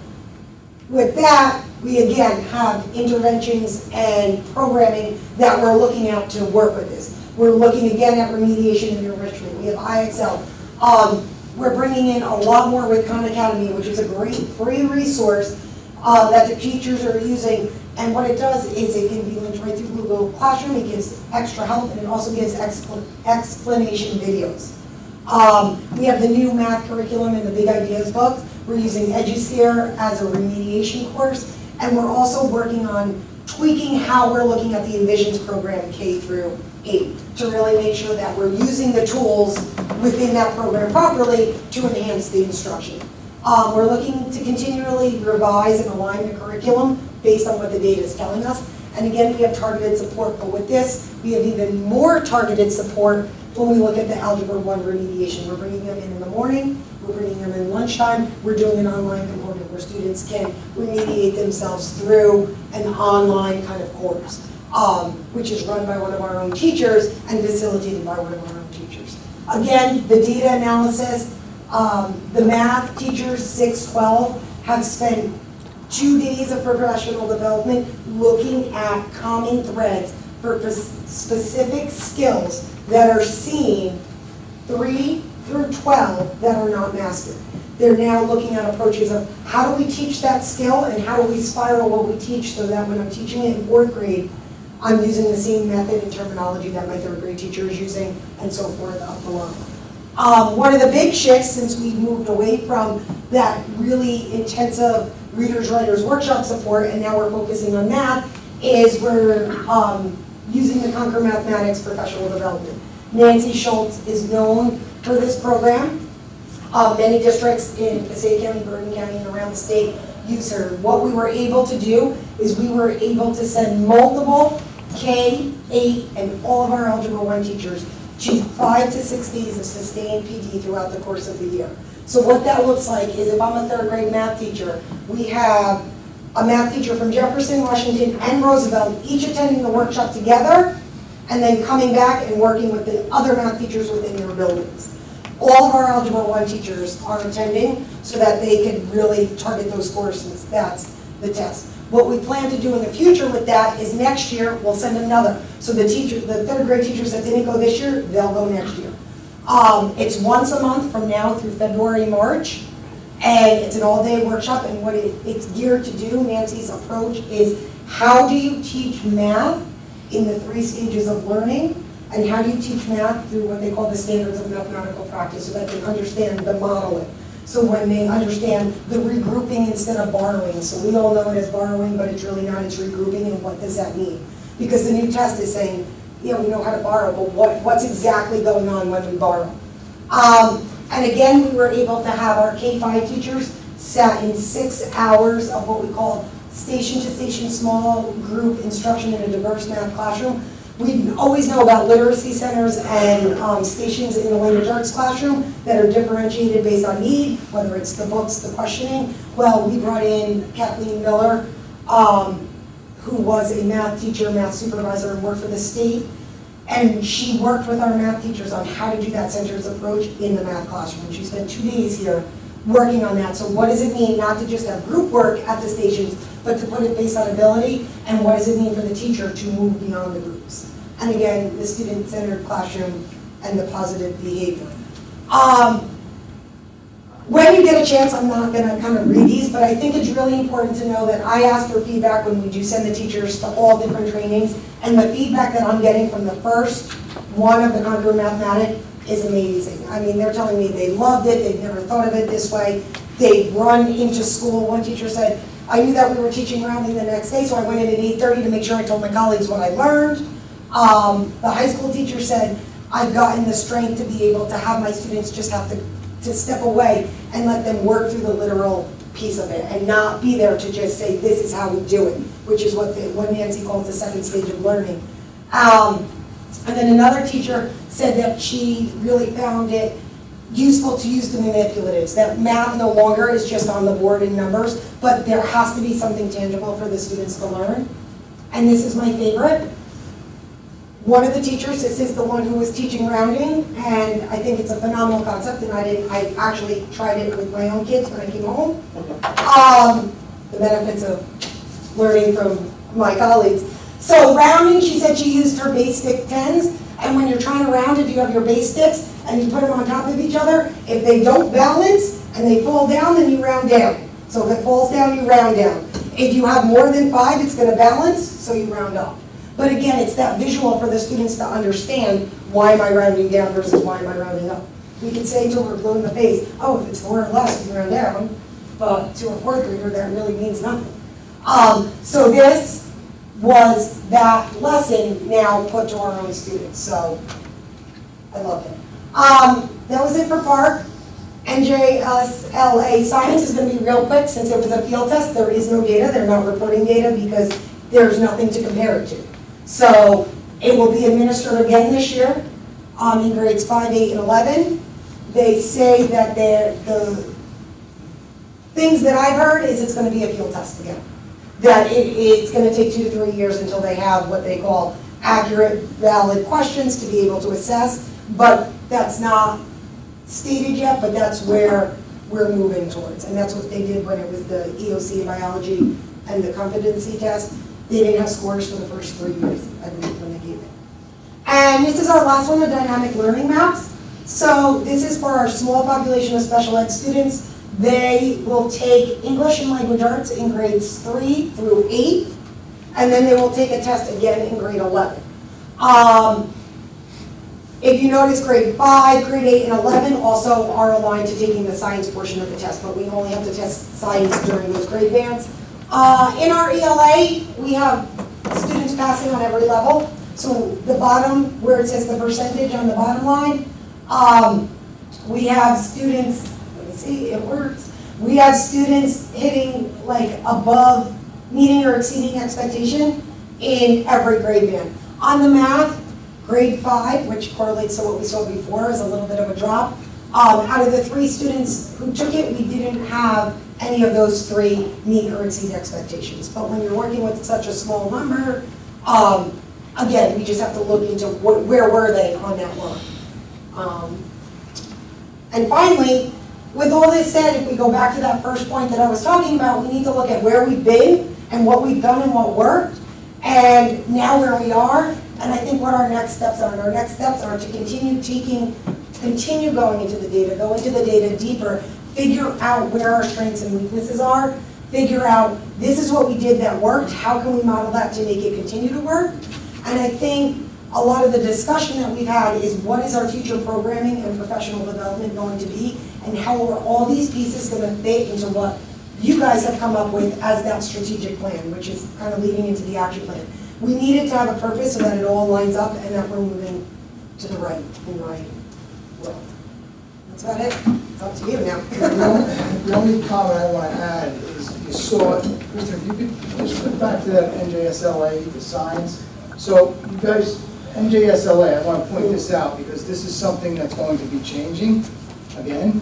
with that, we again have interventions and programming that we're looking at to work with this. We're looking again at remediation and enrichment. We have IXL. We're bringing in a lot more with Khan Academy, which is a great free resource that the teachers are using. And what it does is it can be linked right through Google Classroom. It gives extra help, and it also gives explanation videos. We have the new math curriculum in the Big Ideas book. We're using EduSphere as a remediation course. And we're also working on tweaking how we're looking at the Envisions program K through 8 to really make sure that we're using the tools within that program properly to enhance the instruction. We're looking to continually revise and align the curriculum based on what the data is telling us. And again, we have targeted support, but with this, we have even more targeted support when we look at the Algebra 1 remediation. We're bringing them in the morning, we're bringing them in lunchtime, we're doing an online component where students can remediate themselves through an online kind of course, which is run by one of our own teachers and facilitated by one of our own teachers. Again, the data analysis, the math teachers, 6-12, have spent 2 days of professional development looking at common threads for specific skills that are seen 3 through 12 that are not mastered. They're now looking at approaches of how do we teach that skill and how do we spiral what we teach so that when I'm teaching it in 4th grade, I'm using the same method and terminology that my 3rd grade teacher is using, and so forth up the line. One of the big shifts since we've moved away from that really intensive readers, writers, workshop support, and now we're focusing on math, is we're using the Conquer Mathematics professional development. Nancy Schultz is known for this program. Many districts in Passaic County, Bergen County, and around the state use her. What we were able to do is we were able to send multiple K, 8, and all of our Algebra 1 teachers to 5 to 6 days of sustained PD throughout the course of the year. So what that looks like is if I'm a 3rd grade math teacher, we have a math teacher from Jefferson, Washington, and Roosevelt, each attending the workshop together, and then coming back and working with the other math teachers within their buildings. All of our Algebra 1 teachers are attending so that they can really target those courses. That's the test. What we plan to do in the future with that is next year, we'll send another. So the 3rd grade teachers that didn't go this year, they'll go next year. It's once a month from now through February, March, and it's an all-day workshop, and what it's geared to do, Nancy's approach, is how do you teach math in the 3 stages of learning, and how do you teach math through what they call the standards of mathematical practice so that they understand the modeling. So when they understand the regrouping instead of borrowing. So we all know it as borrowing, but it's really not, it's regrouping, and what does that mean? Because the new test is saying, yeah, we know how to borrow, but what's exactly going on when we borrow? And again, we were able to have our K-5 teachers sat in 6 hours of what we call station-to-station small group instruction in a diverse math classroom. We always know about literacy centers and stations in the language arts classroom that are differentiated based on need, whether it's the books, the questioning. Well, we brought in Kathleen Miller, who was a math teacher, math supervisor, and worked for the state. And she worked with our math teachers on how to do that centers approach in the math classroom. She spent 2 days here working on that. So what does it mean not to just have group work at the stations, but to put it based on ability? And what does it mean for the teacher to move beyond the groups? And again, the student-centered classroom and the positive behavior. When you get a chance, I'm not going to kind of read these, but I think it's really important to know that I ask for feedback when we do send the teachers to all different trainings, and the feedback that I'm getting from the first one of the Conquer Mathematics is amazing. I mean, they're telling me they loved it, they've never thought of it this way, they've run into school. One teacher said, I knew that we were teaching rounding the next day, so I went in at 8:30 to make sure I told my colleagues what I learned. The high school teacher said, I've gotten the strength to be able to have my students just have to step away and let them work through the literal piece of it and not be there to just say, this is how we do it, which is what Nancy calls the 2nd stage of learning. And then another teacher said that she really found it useful to use the manipulatives, that math no longer is just on the board in numbers, but there has to be something tangible for the students to learn. And this is my favorite. One of the teachers, this is the one who was teaching rounding, and I think it's a phenomenal concept, and I actually tried it with my own kids when I came home. The benefits of learning from my colleagues. So rounding, she said she used her base stick 10s, and when you're trying to round it, you have your base sticks, and you put them on top of each other. If they don't balance, and they fall down, then you round down. So if it falls down, you round down. If you have more than 5, it's gonna balance, so you round up. But again, it's that visual for the students to understand, why am I rounding down versus why am I rounding up? We can say until we're blue in the face, oh, if it's 4 or less, you round down. But to a 4th grader, that really means nothing. So this was that lesson now put to our own students. So I loved it. That was it for Park. NJSLA Science is going to be real quick since it was a field test. There is no data. They're not reporting data because there's nothing to compare it to. So it will be administered again this year in grades 5, 8, and 11. They say that the things that I've heard is it's going to be a field test again. That it's going to take 2 to 3 years until they have what they call accurate, valid questions to be able to assess. But that's not stated yet, but that's where we're moving towards. And that's what they did when it was the EOC in biology and the competency test. They didn't have scores for the first 3 years, I believe, when they gave it. And this is our last one, the dynamic learning maps. So this is for our small population of special ed students. They will take English and language arts in grades 3 through 8, and then they will take a test again in grade 11. If you notice, grade 5, grade 8, and 11 also are aligned to taking the science portion of the test, but we only have to test science during those grade bands. In our ELA, we have students passing on every level. So the bottom, where it says the percentage on the bottom line, we have students, let me see, it works. We have students hitting like above, meeting or exceeding expectation, in every grade band. On the math, grade 5, which correlates to what we saw before, is a little bit of a drop. Out of the 3 students who took it, we didn't have any of those 3 meet or exceed expectations. But when you're working with such a small number, again, we just have to look into where were they on that work. And finally, with all this said, if we go back to that first point that I was talking about, we need to look at where we've been and what we've done and what worked, and now where we are, and I think what our next steps are. And our next steps are to continue going into the data, go into the data deeper, figure out where our strengths and weaknesses are, figure out this is what we did that worked, how can we model that to make it continue to work? And I think a lot of the discussion that we've had is what is our future programming and professional development going to be, and how are all these pieces going to fit into what you guys have come up with as that strategic plan, which is kind of leading into the action plan. We need it to have a purpose so that it all lines up and that we're moving to the right, in the right world. That's about it. It's up to you now. The only comment I want to add is you saw, Kristen, if you could just flip back to that NJSLA, the signs. So you guys, NJSLA, I want to point this out because this is something that's going to be changing again.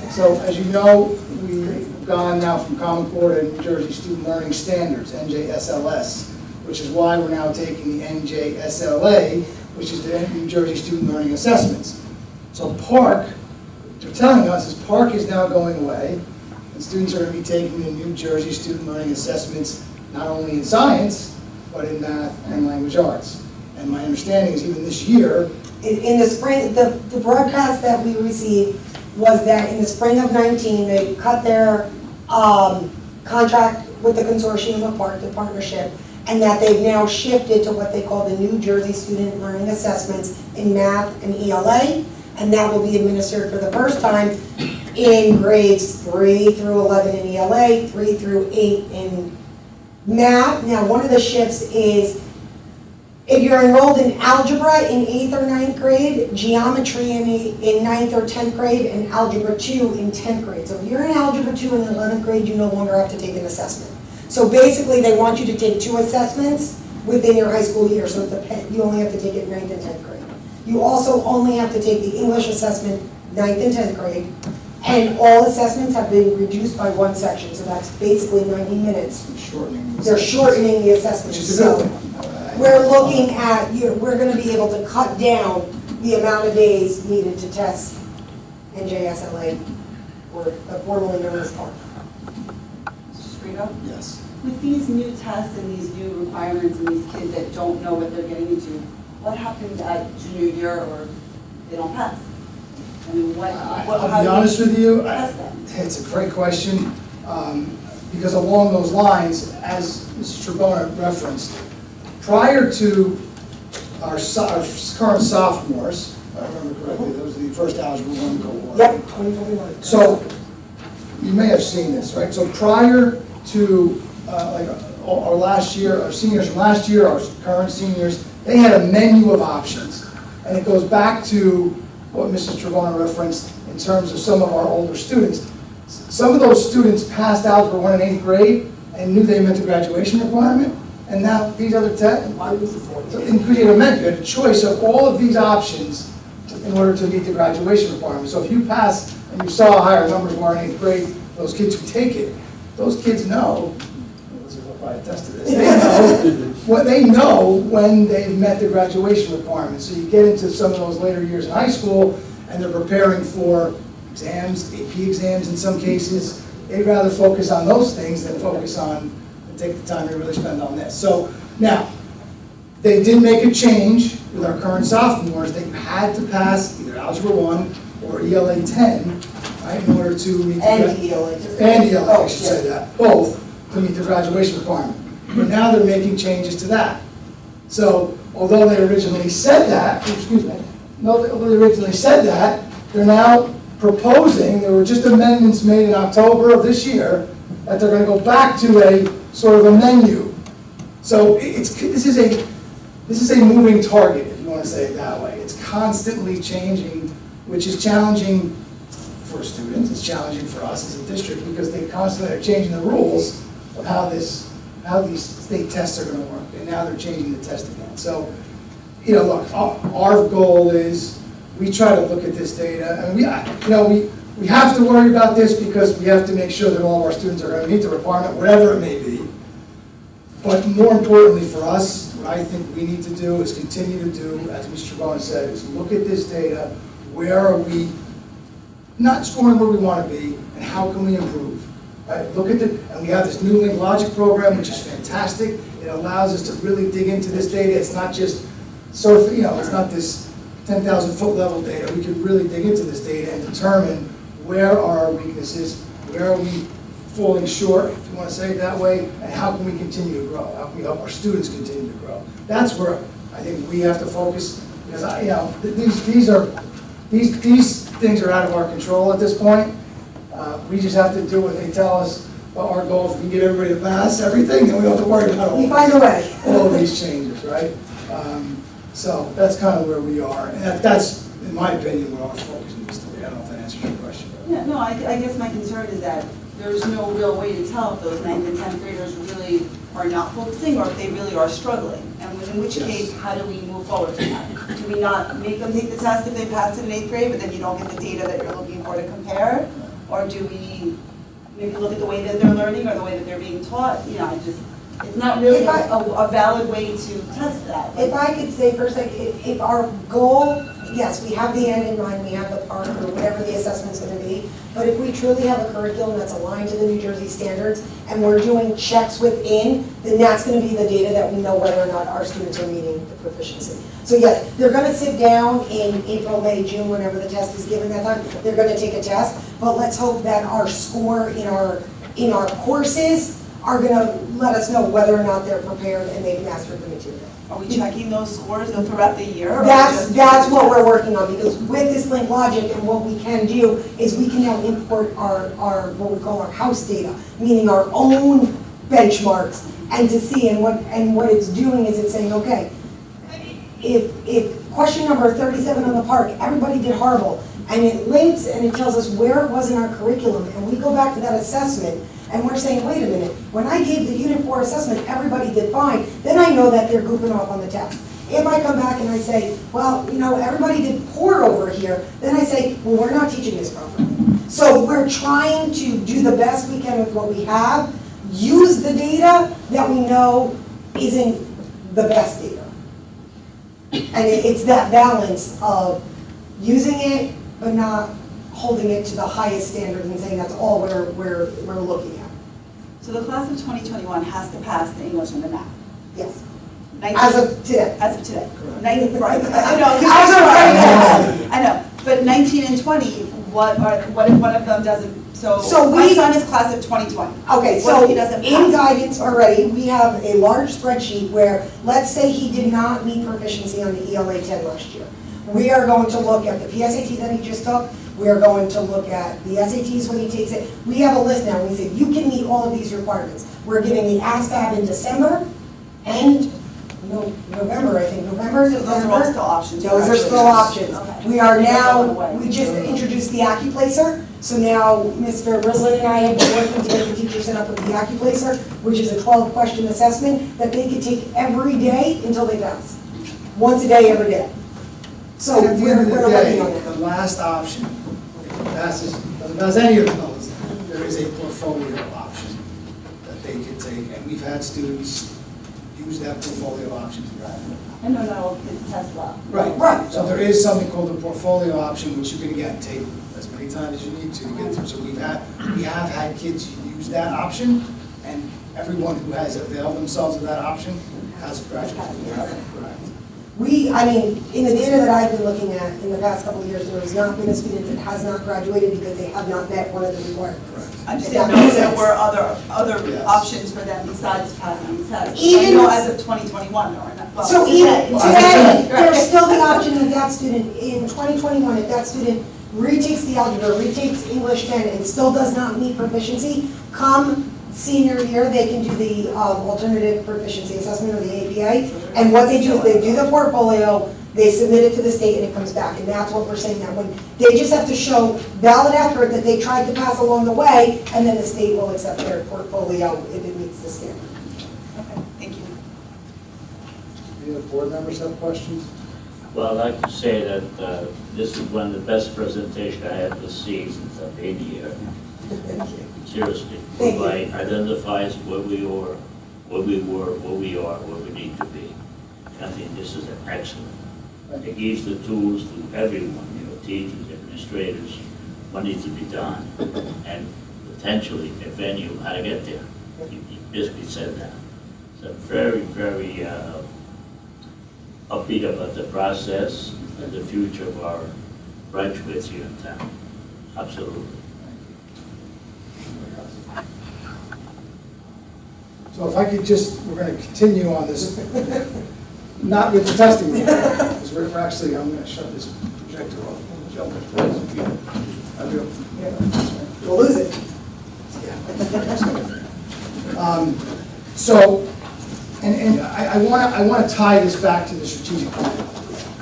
So as you know, we've gone now from Common Core to New Jersey Student Learning Standards, NJSLS, which is why we're now taking the NJSLA, which is the New Jersey Student Learning Assessments. So PARC, what they're telling us is PARC is now going away, and students are going to be taking the New Jersey Student Learning Assessments not only in science, but in math and language arts. And my understanding is even this year, in the spring, the broadcast that we received was that in the spring of 19, they cut their contract with the consortium of PARC, the partnership, and that they've now shifted to what they call the New Jersey Student Learning Assessments in math and ELA, and that will be administered for the first time in grades 3 through 11 in ELA, 3 through 8 in math. Now, one of the shifts is if you're enrolled in algebra in 8th or 9th grade, geometry in 9th or 10th grade, and algebra 2 in 10th grade. So if you're in algebra 2 in 11th grade, you no longer have to take an assessment. So basically, they want you to take 2 assessments within your high school year. So you only have to take it 9th and 10th grade. You also only have to take the English assessment 9th and 10th grade. And all assessments have been reduced by 1 section. So that's basically 90 minutes. They're shortening the assessment. which is a good thing. We're looking at, we're going to be able to cut down the amount of days needed to test NJSLA, or formerly known as PARC. Mr. Strito? Yes. With these new tests and these new requirements and these kids that don't know what they're getting into, what happens at junior year or they don't pass? I mean, I'll be honest with you, test them? it's a great question, because along those lines, as Mrs. Trebona referenced, prior to our current sophomores, if I remember correctly, those are the first algebra 1 cohort. Yep, 2021. So, you may have seen this, right? So prior to like our last year, our seniors from last year, our current seniors, they had a menu of options. And it goes back to what Mrs. Trebona referenced in terms of some of our older students. Some of those students passed algebra 1 in 8th grade and knew they met the graduation requirement. And now these other tests, because you had a choice of all of these options in order to meet the graduation requirement. So if you pass and you saw higher numbers were in 8th grade, those kids who take it, those kids know, this is what I tested this, they know when they've met the graduation requirements. So you get into some of those later years in high school and they're preparing for exams, AP exams in some cases. They'd rather focus on those things than focus on take the time to really spend on this. So now, they did make a change with our current sophomores that you had to pass either Algebra 1 or ELA 10, right, in order to meet the ELA, I should say that, both to meet the graduation requirement. But now they're making changes to that. So, although they originally said that, they're now proposing, there were just amendments made in October of this year, that they're going to go back to a sort of a menu. So this is a moving target, if you want to say it that way. It's constantly changing, which is challenging for students. It's challenging for us as a district because they constantly are changing the rules of how this how these state tests are gonna work, and now they're changing the test again. So, you know, look, our goal is, we try to look at this data, and we have to worry about this because we have to make sure that all of our students are gonna meet the requirement, whatever it may be. But more importantly for us, what I think we need to do is continue to do, as Mr. Tribone said, is look at this data, where are we not scoring where we wanna be, and how can we improve? Right? And we have this new Link Logic program, which is fantastic. It allows us to really dig into this data. It's not just it's not this 10,000-foot level data. We can really dig into this data and determine where are our weaknesses, where are we falling short, if you want to say it that way, and how can we continue to grow? How can we help our students continue to grow? That's where I think we have to focus, because these things are out of our control at this point. We just have to do what they tell us. Well, our goal is we can get everybody to pass everything, and we don't have to worry about We find a way. all of these changes, right? So that's kind of where we are, and that's, in my opinion, where our focus needs to be. I don't know if that answers your question. Yeah, no, I guess my concern is that there's no real way to tell if those 9th and 10th graders really are not focusing or if they really are struggling. And in which case, how do we move forward from that? Do we not make them take the test if they passed it in 8th grade, but then you don't get the data that you're looking for to compare? Or do we maybe look at the way that they're learning or the way that they're being taught? It's not really a valid way to test that. If I could say for a second, if our goal, yes, we have the end in mind, we have the part or whatever the assessment's gonna be, but if we truly have a curriculum that's aligned to the New Jersey standards and we're doing checks within, then that's gonna be the data that we know whether or not our students are meeting the proficiency. So yes, they're gonna sit down in April, May, June, whenever the test is given that time, they're gonna take a test, but let's hope that our score in our courses are gonna let us know whether or not they're prepared and they've mastered the material. Are we checking those scores throughout the year? That's what we're working on, because with this Link Logic, and what we can do is we can now import our what we call our house data, meaning our own benchmarks, and to see, and what it's doing is it's saying, okay, if question number 37 on the park, everybody did horrible, and it links and it tells us where it was in our curriculum, and we go back to that assessment, and we're saying, wait a minute, when I gave the Unit 4 assessment, everybody did fine, then I know that they're goofing off on the test. If I come back and I say, well, everybody did poor over here, then I say, well, we're not teaching this properly. So we're trying to do the best we can with what we have, use the data that we know isn't the best data. And it's that balance of using it, but not holding it to the highest standards and saying that's all we're looking at. So the class of 2021 has to pass the English and the math? Yes. 19, As of today. As of today. Right. Right. I know. As of right now. I know. But 19 and 20, what if one of them doesn't? So my son is class of 2020. Okay, What so if he doesn't in pass? guidance already, we have a large spreadsheet where, let's say he did not meet proficiency on the ELA 10 last year. We are going to look at the PSAT that he just took. We are going to look at the SATs when he takes it. We have a list now. We say, you can meet all of these requirements. We're giving the ASVAB in December and November, I think. November, So those are all still options? Those are still options. Okay. We are now, Going away. we just introduced the AccuPlacer. So now Mr. Rislin and I have been working to get the teachers set up with the AccuPlacer, which is a 12-question assessment that they can take every day until they pass. Once a day, every day. So And at the end of the we're day, working on it. the last option, doesn't pass any of those, there is a portfolio option that they can take, and we've had students use that portfolio option to graduate. I know not all kids test well. Right. So there is something called the portfolio option, which you can, again, take as many times as you need to get through. So we have had kids use that option, and everyone who has availed themselves of that option has graduated. Correct. In the data that I've been looking at in the past couple of years, there has not been a student that has not graduated because they have not met one of the requirements. I just If didn't that know makes if there sense. were other Yes. options for them besides passing these tests. Even I know if- as of 2021 there are not. Well, So even today. today, there's still the option that that student, in 2021, if that student retakes the algebra, retakes English 10, and still does not meet proficiency, come senior year, they can do the alternative proficiency assessment or the APA. And what they do is they do the portfolio, they submit it to the state, and it comes back. And that's what we're saying, that when they just have to show valid effort that they tried to pass along the way, and then the state will accept their portfolio if it meets the standard. Any other board members have questions? Well, I'd like to say that this is one of the best presentations I have to see since I've been here. Seriously. Thank you. It identifies where we were, where we are, where we need to be. I think this is excellent. It gives the tools to everyone, teachers, administrators, what needs to be done, and potentially a venue, how to get there. You basically said that. So very, very upbeat about the process and the future of our graduates here in town. Absolutely. So if I could just, we're going to continue on this, not with the testing, because we're actually, I'm going to shut this projector off. I do. We'll lose it. So, and I want to tie this back to the strategic plan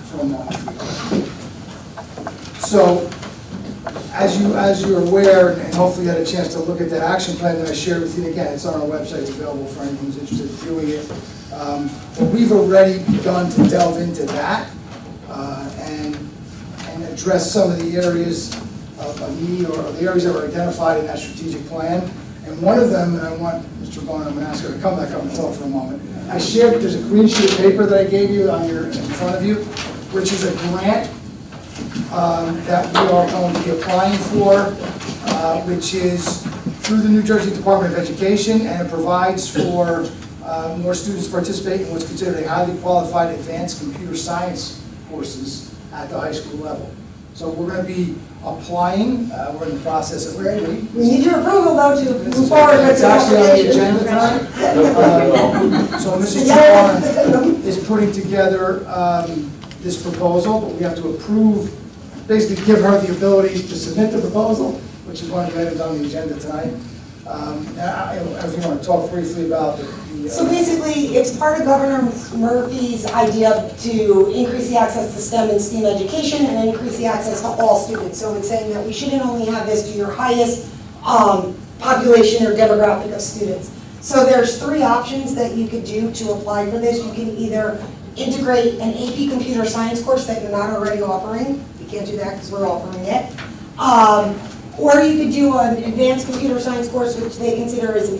for a moment. So, as you're aware, and hopefully you had a chance to look at that action plan that I shared with you, again, it's on our website, it's available for anyone who's interested in viewing it. But we've already begun to delve into that and address some of the areas of need or the areas that were identified in that strategic plan. And one of them, and I want Mr. Bowen, I'm going to ask her to come back up and talk for a moment. I shared, there's a green sheet of paper that I gave you in front of you, which is a grant that we are going to be applying for, which is through the New Jersey Department of Education, and it provides for more students participating in what's considered a highly qualified advanced computer science courses at the high school level. So we're going to be applying, we're in the process of We need your approval though to move forward with It's this actually on the application. agenda tonight. So Mrs. Chauvin is putting together this proposal, but we have to approve, basically give her the ability to submit the proposal, which is one of the items on the agenda tonight. If you want to talk briefly about the So basically, it's part of Governor Murphy's idea to increase the access to STEM and STEAM education and increase the access to all students. So it's saying that we shouldn't only have this to your highest population or demographic of students. So there's three options that you could do to apply for this. You can either integrate an AP computer science course that you're not already offering. You can't do that because we're offering it. Or you could do an advanced computer science course, which they consider as an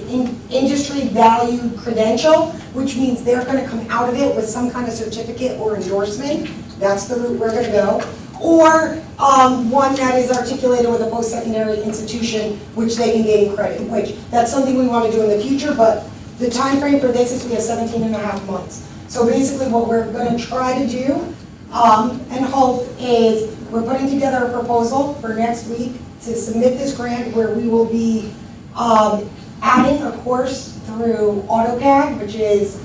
industry valued credential, which means they're going to come out of it with some kind of certificate or endorsement. That's the route we're going to go. Or one that is articulated with a post-secondary institution, which they can gain credit, which that's something we want to do in the future, but the time frame for this is we have 17 and a half months. So basically what we're going to try to do and hope is we're putting together a proposal for next week to submit this grant where we will be adding a course through AutoCAD, which is,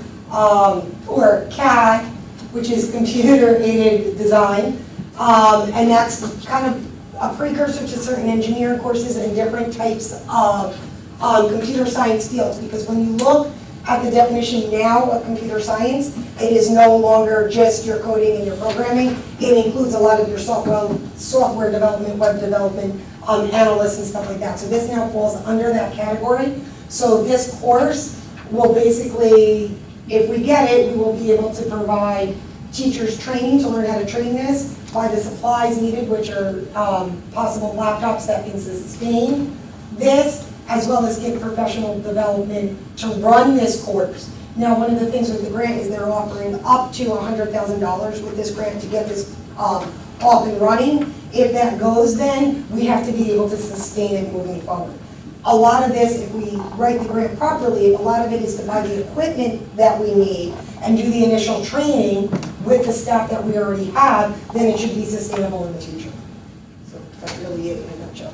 or CAD, which is computer-aided design. And that's kind of a precursor to certain engineering courses and different types of computer science fields. Because when you look at the definition now of computer science, it is no longer just your coding and your programming. It includes a lot of your software development, web development, analysts and stuff like that. So this now falls under that category. So this course will basically, if we get it, we will be able to provide teachers training to learn how to train this, buy the supplies needed, which are possible laptops that can sustain this, as well as get professional development to run this course. Now, one of the things with the grant is they're offering up to $100,000 with this grant to get this off and running. If that goes, then we have to be able to sustain it moving forward. A lot of this, if we write the grant properly, a lot of it is to buy the equipment that we need and do the initial training with the staff that we already have, then it should be sustainable in the future. So that's really it in a nutshell.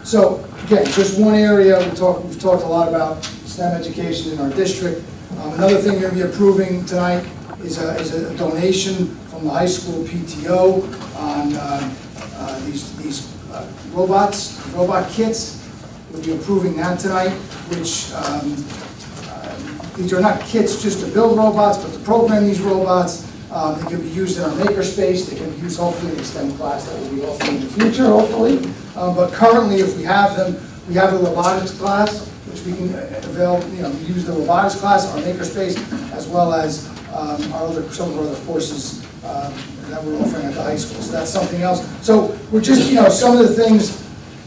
So again, just one area, we've talked a lot about STEM education in our district. Another thing you're going to be approving tonight is a donation from the high school PTO on these robots, robot kits. We'll be approving that tonight, which these are not kits just to build robots, but to program these robots. They can be used in our makerspace. They can be used hopefully in a STEM class that will be offered in the future, hopefully. But currently, if we have them, we have a robotics class, which we can use the robotics class, our makerspace. as well as some of our other courses that we're offering at the high school. So that's something else. So we're just, some of the things,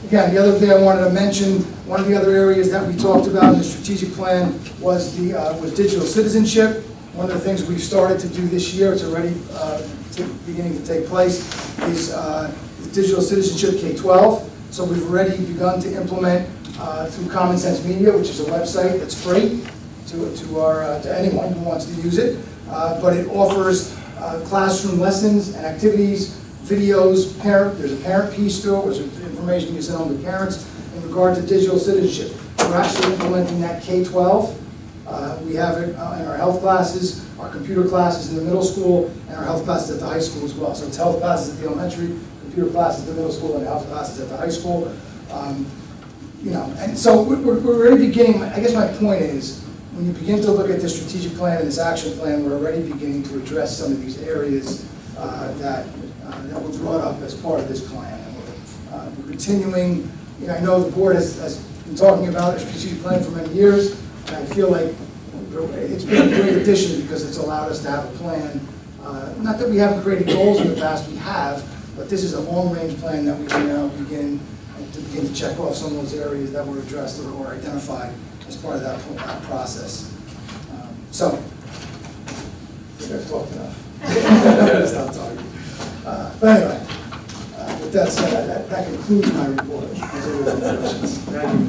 again, the other thing I wanted to mention, one of the other areas that we talked about in the strategic plan was with digital citizenship. One of the things we've started to do this year, it's already beginning to take place, is digital citizenship K12. So we've already begun to implement through Common Sense Media, which is a website that's free to anyone who wants to use it. But it offers classroom lessons and activities, videos, there's a parent piece to it, which is information you send home to parents in regard to digital citizenship. We're actually implementing that K12. We have it in our health classes, our computer classes in the middle school, and our health classes at the high school as well. So it's health classes at the elementary, computer classes at the middle school, and health classes at the high school. And so we're already beginning, I guess my point is, when you begin to look at this strategic plan and this action plan, we're already beginning to address some of these areas that were brought up as part of this plan. And we're continuing, I know the board has been talking about a strategic plan for many years, and I feel like it's been a great addition because it's allowed us to have a plan. Not that we haven't created goals in the past, we have, but this is a long-range plan that we can now begin to check off some of those areas that were addressed or identified as part of that process. So, I think I've talked enough. Stop talking. But anyway, with that said, that concludes my report. Thank you, Mr. Chairman.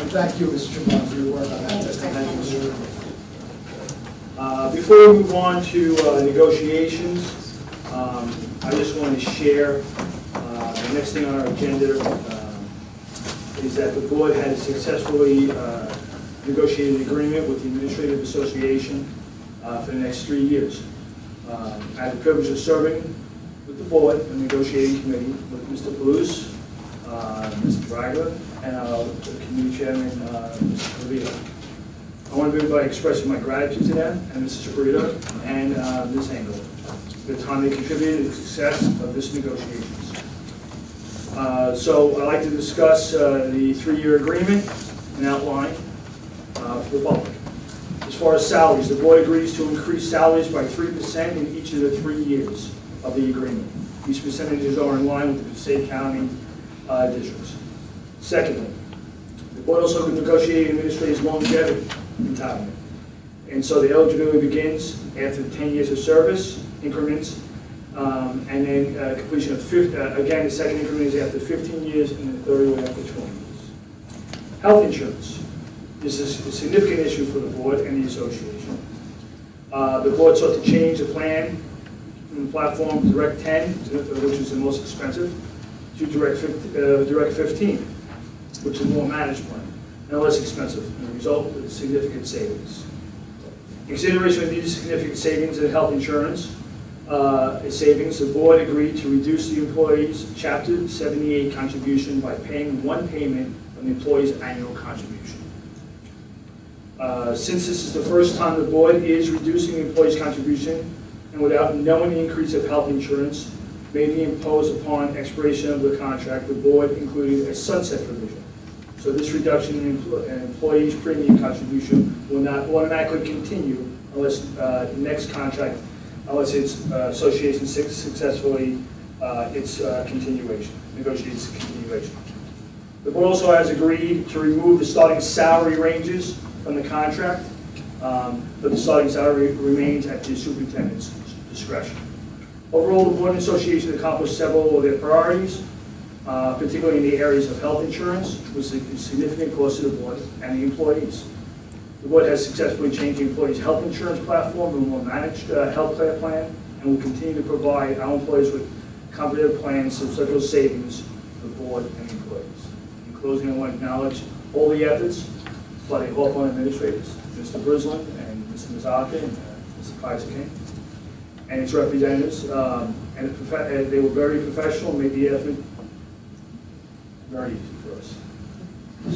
And thank you, Mr. Chairman, for your work on that testing. Thank you, Mr. Chairman. Before we move on to negotiations, I just want to share the next thing on our agenda is that the board had successfully negotiated an agreement with the Administrative Association for the next 3 years. I had the privilege of serving with the board in the negotiating committee with Mr. Palouse, Mr. Dragler, and the committee chairman, Mr. Carrillo. I want to begin by expressing my gratitude to them and Mr. Carrillo and Ms. Engel for the time they contributed to the success of this negotiations. So I'd like to discuss the 3-year agreement and outline for the public. As far as salaries, the board agrees to increase salaries by 3% in each of the 3 years of the agreement. These percentages are in line with the Passaic County districts. Secondly, the board also negotiated administrative longevity entitlement. And so the eligibility begins after 10 years of service increments, and then completion of again, the second increment is after 15 years, and the third one after 20 years. Health insurance. This is a significant issue for the board and the association. The board sought to change the plan from the platform Direct 10, which is the most expensive, to Direct 15, which is a more managed plan and less expensive, and the result is significant savings. In consideration of these significant savings in health insurance savings, the board agreed to reduce the employee's Chapter 78 contribution by paying one payment of the employee's annual contribution. Since this is the first time the board is reducing the employee's contribution, and without knowing the increase of health insurance may be imposed upon expiration of the contract, the board included a sunset provision. So this reduction in employee's premium contribution will not automatically continue unless the next contract, unless its association successfully its continuation, negotiates continuation. The board also has agreed to remove the starting salary ranges from the contract, but the starting salary remains at the superintendent's discretion. Overall, the board and association accomplished several of their priorities, particularly in the areas of health insurance, which is a significant cost to the board and the employees. The board has successfully changed the employees' health insurance platform to a more managed health care plan, and will continue to provide our employees with competitive plans to social savings for the board and the employees. In closing, I want to acknowledge all the efforts by the Hawthorne administrators, Mr. Brislin and Mr. Mazaka and Mr. Kaiser-King, and its representatives, and they were very professional and made the effort very easy for us.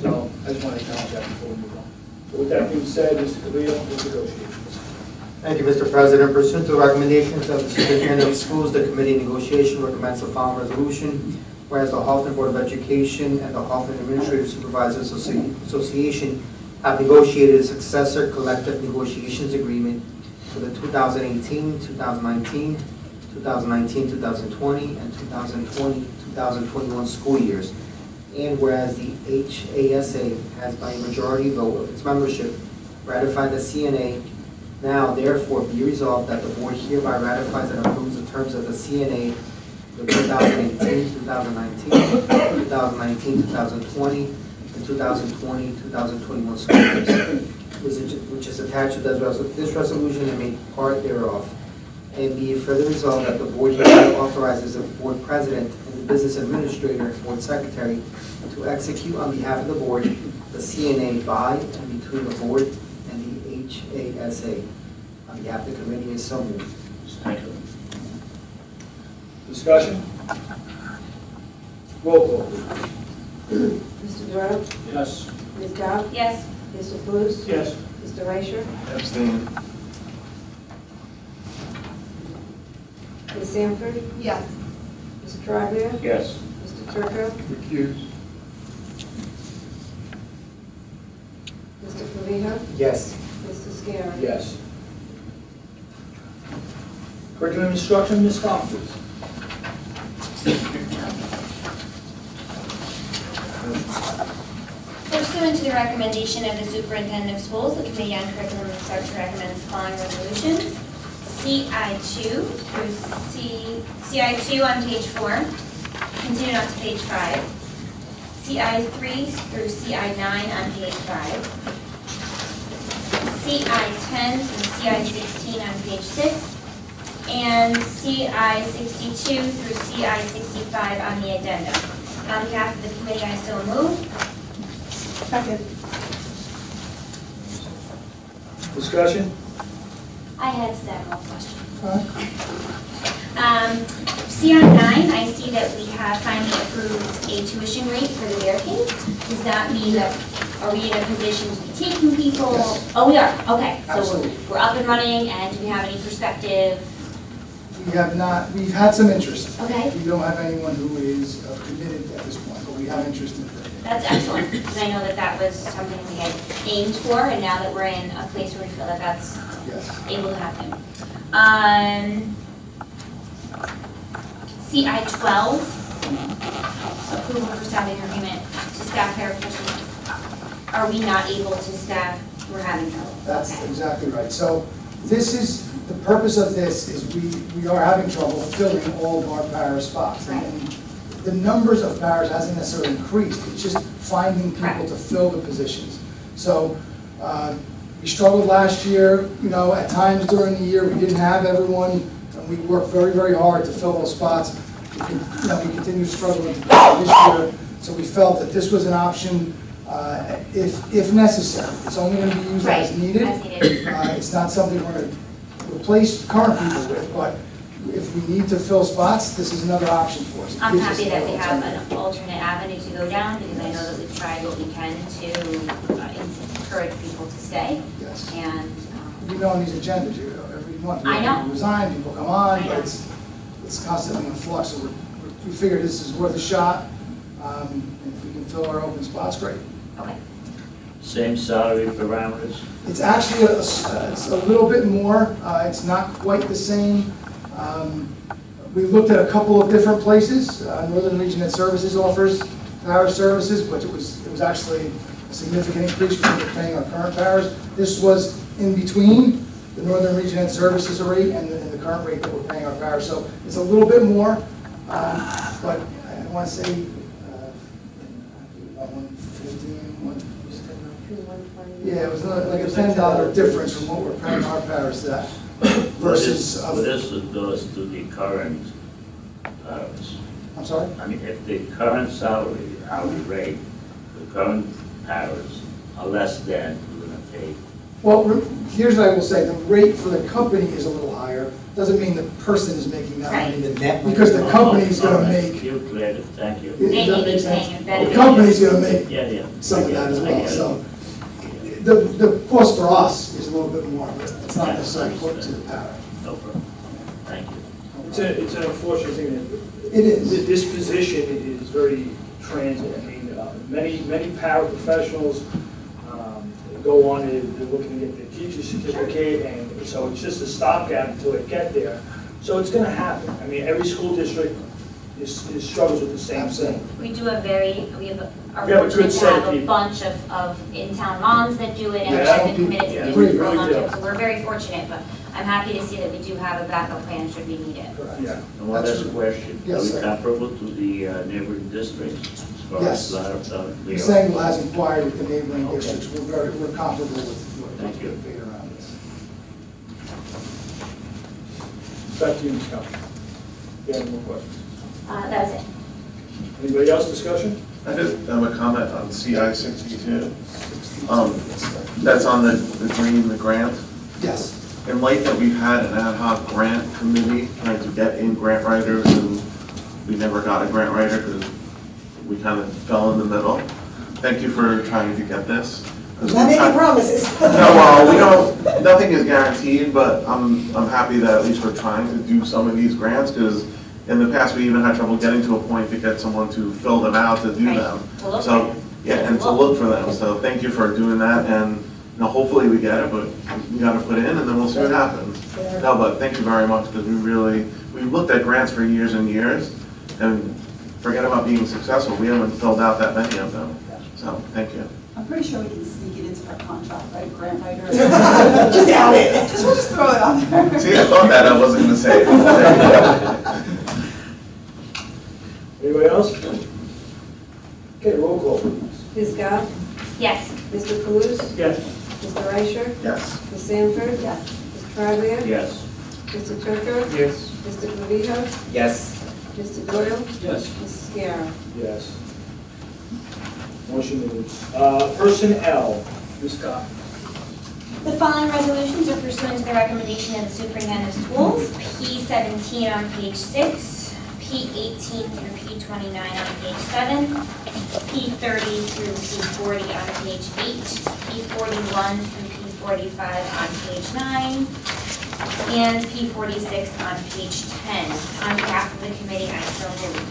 So I just want to acknowledge that before we move on. So with that being said, Mr. Cabrillo, with negotiations. Thank you, Mr. President. Pursuant to the recommendations of the Superintendent of Schools, the committee negotiation recommends the following resolution. Whereas the Hawthorne Board of Education and the Hawthorne Administrative Supervisors Association have negotiated a successor collective negotiations agreement for the 2018, 2019, 2019, 2020, and 2020, 2021 school years. And whereas the HASA has by a majority vote of its membership ratified the CNA, now therefore be resolved that the board hereby ratifies and approves the terms of the CNA for 2018, 2019, 2019, 2020, and 2020, 2021 school years, which is attached to this resolution and made part thereof. And be it further resolved that the board hereby authorizes the board president and the business administrator and board secretary to execute on behalf of the board the CNA by and between the board and the HASA. On behalf of the committee, is so moved. Second. Discussion? Roll call, please. Mr. Doyle? Yes. Ms. Dow? Yes. Mr. Booth? Yes. Mr. Reicher? Abstain. Ms. Sanford? Yes. Mr. Trivia? Yes. Mr. Turco? Recuse. Mr. Clavijo? Yes. Mr. Scarra? Yes. Curriculum instruction, Ms. Collins, please. Pursuant to the recommendation of the superintendent of schools, the Committee on Curriculum Instruction recommends the following resolutions. CI2 through CI2 on page 4, continue on to page 5. CI3 through CI9 on page 5. CI10 through CI16 on page 6. And CI62 through CI65 on the addendum. On behalf of the committee, I so move. Second. Discussion? I have several questions. CI9, I see that we have finally approved a tuition rate for the barricade. Does that mean that, are we in a position to be taking people? Yes. Oh, we are, okay. Absolutely. So we're up and running, and do we have any perspective? We have not, we've had some interest. Okay. We don't have anyone who is committed at this point, but we have interest in it. That's excellent, because I know that that was something we had aimed for, and now that we're in a place where we feel that that's Yes. able to happen. CI12, approval for staffing agreement to staff paraprofessionals. Are we not able to staff, we're having trouble? That's Okay. exactly right. So this is, the purpose of this is we are having trouble filling all of our para spots. Right. And the numbers of paras hasn't necessarily increased, it's just finding people Correct. to fill the positions. So we struggled last year, you know, at times during the year, we didn't have everyone, and we worked very, very hard to fill those spots. We continue to struggle into this year, so we felt that this was an option if necessary. It's only going to be used as Right, needed. as needed. It's not something we're going to replace current people with, but if we need to fill spots, this is another option for us. It I'm gives us happy that we another have alternative. an alternate avenue to go down, because I know that we've tried what we can to encourage people to stay, Yes. and, You know, on these agendas, every month, I know. people resign, people come on, I know. but it's constantly in flux, so we figured this is worth a shot. And if we can fill our open spots, great. okay. Same salary parameters? It's actually, it's a little bit more, it's not quite the same. We looked at a couple of different places. Northern Region Ed Services offers para services, but it was actually a significant increase from what we're paying our current paras. This was in between the Northern Region Ed Services rate and the current rate that we're paying our paras. So it's a little bit more, but I want to say about 115, yeah, it was like a $10 difference from what we're paying our paras to that versus. What is it goes to the current paras? I'm sorry? I mean, if the current salary, hourly rate, the current paras are less than we're gonna pay. Well, here's what I will say, the rate for the company is a little higher, doesn't mean the person is making that money. The net. Because the company's gonna All right. make, You cleared it, thank you. Does They that need make to sense? pay a better The company's gonna make Yeah, yeah. some of that as I well, get it. so. The cost for us is a little bit more, but it's not necessarily put to the para. No problem. Thank you. It's an unfortunate thing that. It is. This position is very transient. I mean, many paraprofessionals, go on, they're looking to get their teacher's certificate, and so it's just a stopgap until they get there. So it's gonna happen. I mean, every school district struggles with the same thing. We do a very, we have, are We have a fortunate good to set of have a people. bunch of in-town moms that do it and Yeah. have been committed Yeah. to doing it for a Really long do. time. So we're very fortunate, but I'm happy to see that we do have a backup plan should we need it. Yeah. And one last question. Yes, Are sir. we comparable to the neighboring districts as far Yes. as that of the? Sangerville has inquired with the neighboring Okay. districts, we're comparable with what Thank you. paid around this. Back to you, Ms. Cobb. You have any more questions? That's it. Anybody else discussion? I just have a comment on CI 62. That's on the green, the grant. Yes. In light that we've had an ad hoc grant committee trying to get in grant writers, and we never got a grant writer because we kind of fell in the middle. Thank you for trying to get this. 'Cause Not we've making tried- promises. No, well, we don't, nothing is guaranteed, but I'm happy that at least we're trying to do some of these grants, because in the past, we even had trouble getting to a point to get someone to fill them out to do Right. them. To look So, for them. yeah, and to look for them, so thank you for doing that, and, hopefully we get it, but we gotta put it in, and then we'll see what happens. No, but thank you very much, because we looked at grants for years and years, and forget about being successful, we haven't filled out that many of them, so, thank you. I'm pretty sure we can sneak it into our contract, right, grant writer? Just add it. We'll just throw it on there. See, I thought that, I wasn't gonna say it. Anybody else? Okay, roll call, please. Ms. Scott? Yes. Mr. Kalous? Yes. Mr. Reicher? Yes. Ms. Sanford? Yes. Mr. Trivia? Yes. Mr. Turco? Yes. Mr. Clavijo? Yes. Mr. Doyle? Yes. Mrs. Guerra? Yes. Motion moves. Personnel, Ms. Scott. The following resolutions are pursuant to the recommendation of the superintendent of schools. P17 on page 6, P18 through P29 on page 7, P30 through P40 on page 8, P41 through P45 on page 9, and P46 on page 10. On behalf of the committee, I so move.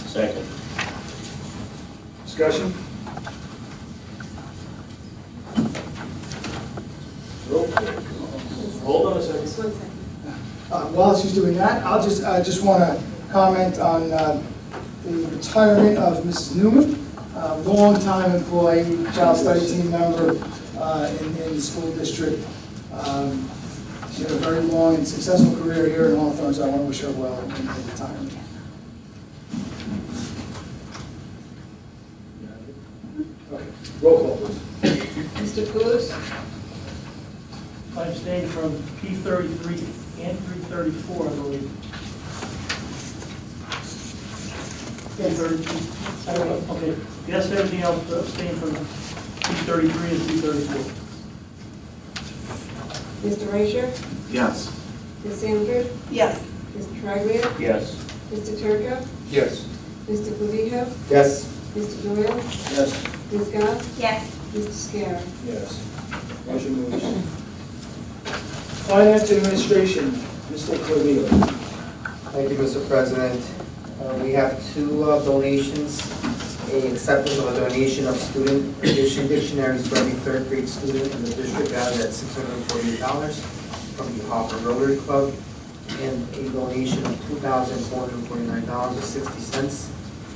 Second. Discussion? Roll call. Hold on a second. While she's doing that, I'll just want to comment on the retirement of Mrs. Newman, long-time employee, child study team member in the school district. She had a very long and successful career here in Hawthorne, so I want to wish her well in her retirement. Okay, roll call, please. Mr. Kalous? I abstained from P33 and P34, I believe. P32, I don't know, okay. Yes, everything else, but abstain from P33 and P34. Mr. Reicher? Yes. Ms. Sanford? Yes. Mr. Trivia? Yes. Mr. Turco? Yes. Mr. Clavijo? Yes. Mr. Doyle? Yes. Ms. Scott? Yes. Mr. Guerra? Yes. Motion moves. Finance Administration, Mr. Cordillo. Thank you, Mr. President. We have two donations. A acceptance of a donation of student edition dictionaries for every third grade student in the district valued at $648 from the Hawthorne Rotary Club, and a donation of $2,449.60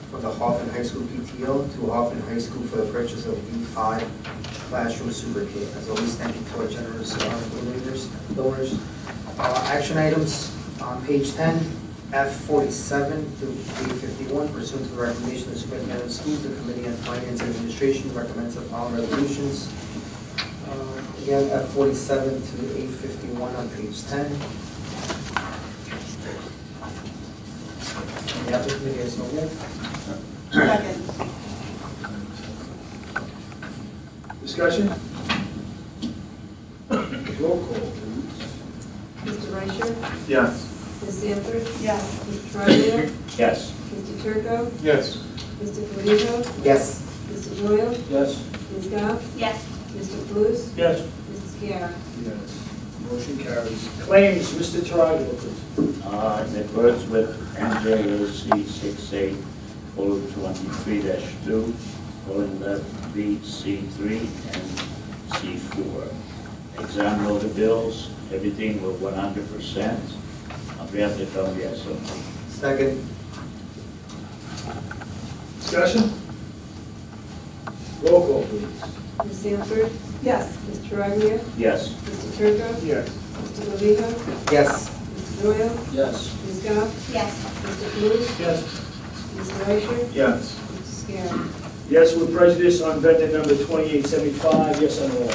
from the Hawthorne High School PTO to Hawthorne High School for the purchase of V5 classroom super kit. As always, thank you to our generous donors. Action items on page 10. F47 through A51, pursuant to the recommendation of the superintendent of schools, the Committee on Finance and Administration recommends the following resolutions. Again, F47 to A51 on page 10. The other committee has no move. Second. Discussion? Roll call, please. Mr. Reicher? Yes. Ms. Sanford? Yes. Mr. Trivia? Yes. Mr. Turco? Yes. Mr. Clavijo? Yes. Mr. Doyle? Yes. Ms. Scott? Yes. Mr. Kalous? Yes. Mrs. Guerra? Yes. Motion carries. Claims, Mr. Tarago, please. In accordance with NJOC 68:23-2, Calling that B, C3, and C4. Exam roll the bills, everything with 100%. On behalf of the company, I so move. Second. Discussion? Roll call, please. Ms. Sanford? Yes. Mr. Truglia? Yes. Mr. Turco? Yes. Mr. Lovino? Yes. Mr. Doyle? Yes. Ms. Goff? Yes. Mr. Blues? Yes. Mr. Reicher? Yes. Mr. Scarrow? Yes with prejudice on vendor number 2875, yes on all.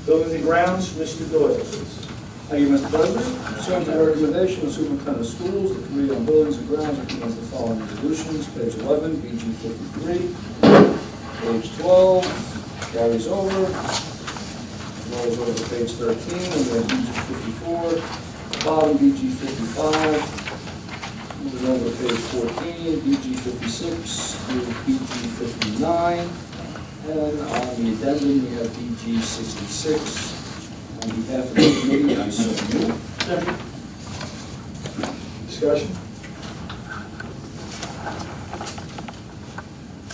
Buildings and grounds, Mr. Doyle, please. Thank you, Mr. President. Pursuant to the recommendation of the Superintendent of Schools, the Committee on Buildings and Grounds recommends the following resolutions. Page 11, BG 53. Page 12, carries over. Rolls over to page 13, and we have BG 54. Bottom, BG 55. Moving over to page 14, BG 56 through BG 59. And on the addendum, we have BG 66. On behalf of the committee, I so move. Second. Discussion?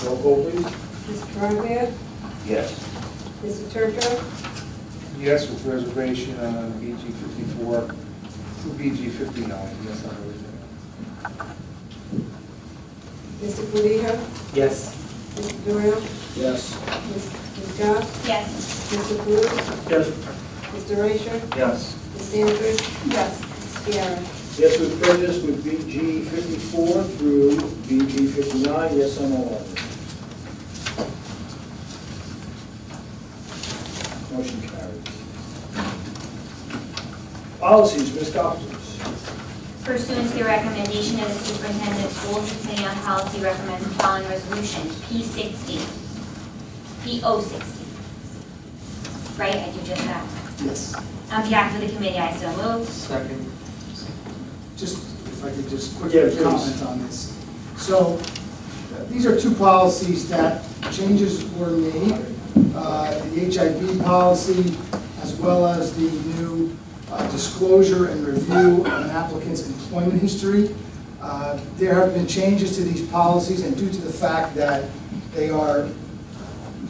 Roll call, please. Mr. Truglia? Yes. Mr. Turco? Yes, with reservation on BG 54 through BG 59, yes on everything. Mr. Polito? Yes. Mr. Doyle? Yes. Ms. Goff? Yes. Mr. Blues? Yes. Mr. Reicher? Yes. Ms. Sanford? Yes. Mr. Scarrow? Yes with prejudice with BG 54 through BG 59, yes on all. Motion carries. Policies, Ms. Goff, please. Pursuant to the recommendation of the superintendent of schools, the Committee on Policy recommends the following resolution, P60, P060. Right, I do just that. Yes. On behalf of the committee, I so move. Second. Just, if I could just Yeah, quickly please. comment on this. So, these are two policies that changes were made. The HIV policy, as well as the new disclosure and review of an applicant's employment history. There have been changes to these policies, and due to the fact that they are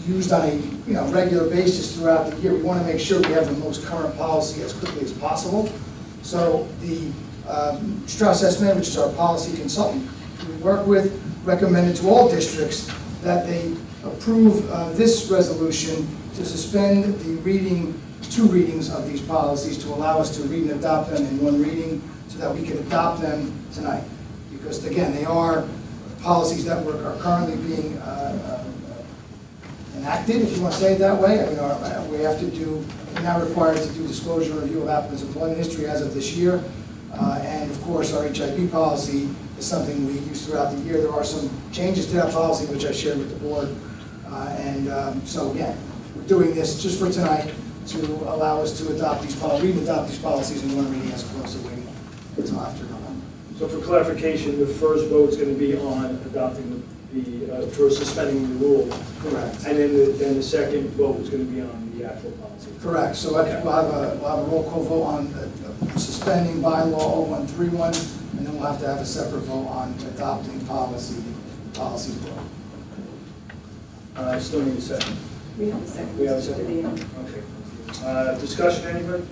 used on a regular basis throughout the year, we want to make sure we have the most current policy as quickly as possible. So the Strauss S. which is our policy consultant we work with, recommended to all districts that they approve this resolution to suspend the two readings of these policies to allow us to read and adopt them in one reading so that we can adopt them tonight. Because again, they are policies that are currently being enacted, if you want to say it that way. I mean, we're now required to do disclosure and review of applicants' employment history as of this year. And of course, our HIV policy is something we use throughout the year. There are some changes to that policy, which I shared with the board. So again, we're doing this just for tonight to allow us to read and adopt these policies in one reading as opposed to waiting until after November. So for clarification, the first vote is going to be on adopting for suspending the rule. Correct. And then the second vote is going to be on the actual policy. Correct. So we'll have a roll call vote on suspending bylaw 0131, and then we'll have to have a separate vote on adopting policy vote. Still need a second. We have a second. We have a second? Okay. Discussion, anybody?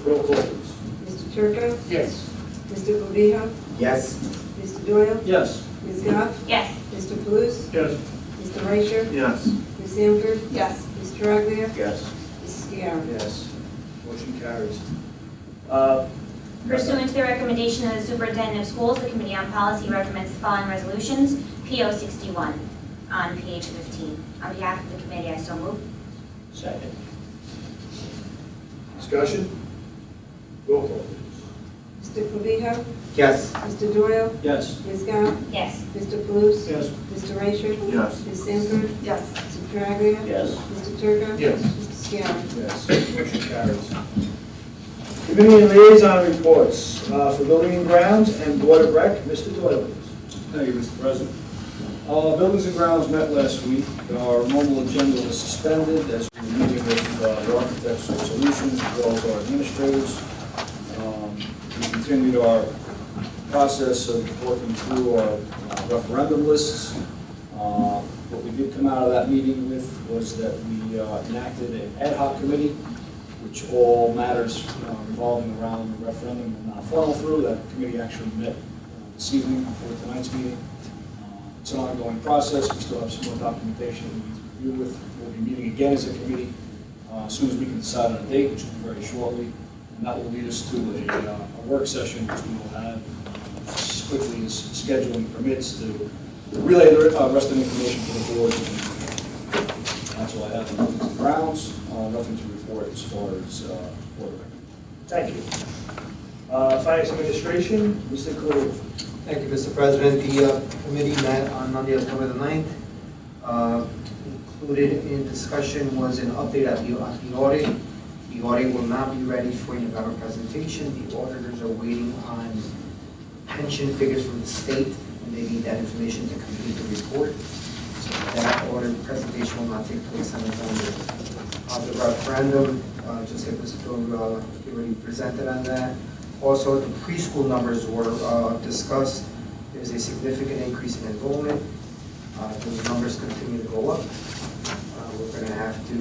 Roll call, please. Mr. Turco? Yes. Mr. Polito? Yes. Mr. Doyle? Yes. Ms. Goff? Yes. Mr. Blues? Yes. Mr. Reicher? Yes. Ms. Sanford? Yes. Mr. Truglia? Yes. Mrs. Scarrow? Yes. Motion carries. Pursuant to the recommendation of the superintendent of schools, the Committee on Policy recommends the following resolutions, P061 on page 15. On behalf of the committee, I so move. Second. Discussion? Roll call, please. Mr. Polito? Yes. Mr. Doyle? Yes. Ms. Goff? Yes. Mr. Blues? Yes. Mr. Reicher? Yes. Ms. Sanford? Yes. Mr. Truglia? Yes. Mr. Turco? Yes. Mr. Scarrow? Yes. Motion carries. Committee and liaison reports for building and grounds and board of rec. Mr. Doyle, please. Thank you, Mr. President. Buildings and Grounds met last week. Our normal agenda was suspended as we were meeting with the Architects of Solutions as well as our administrators. We continued our process of working through our referendum lists. What we did come out of that meeting with was that we enacted an ad hoc committee, which all matters revolving around the referendum will not funnel through. That committee actually met this evening before tonight's meeting. It's an ongoing process. We still have some more documentation we need to review with. We'll be meeting again as a committee as soon as we can decide on a date, which will be very shortly. And that will lead us to a work session, which we will have as quickly as scheduling permits to relay the rest of the information to the board. That's all I have on the grounds. Nothing to report as far as board recommendation. Thank you. Finance Administration, Mr. Khalil. Thank you, Mr. President. The committee met on Monday, October the 9th. Included in discussion was an update at the audit. The audit will not be ready for November presentation. The auditors are waiting on pension figures from the state, and they need that information to complete the report. So that audit presentation will not take place on November. The referendum, just like Mr. Phil already presented on that. Also, the preschool numbers were discussed. There's a significant increase in enrollment. Those numbers continue to go up. We're going to have to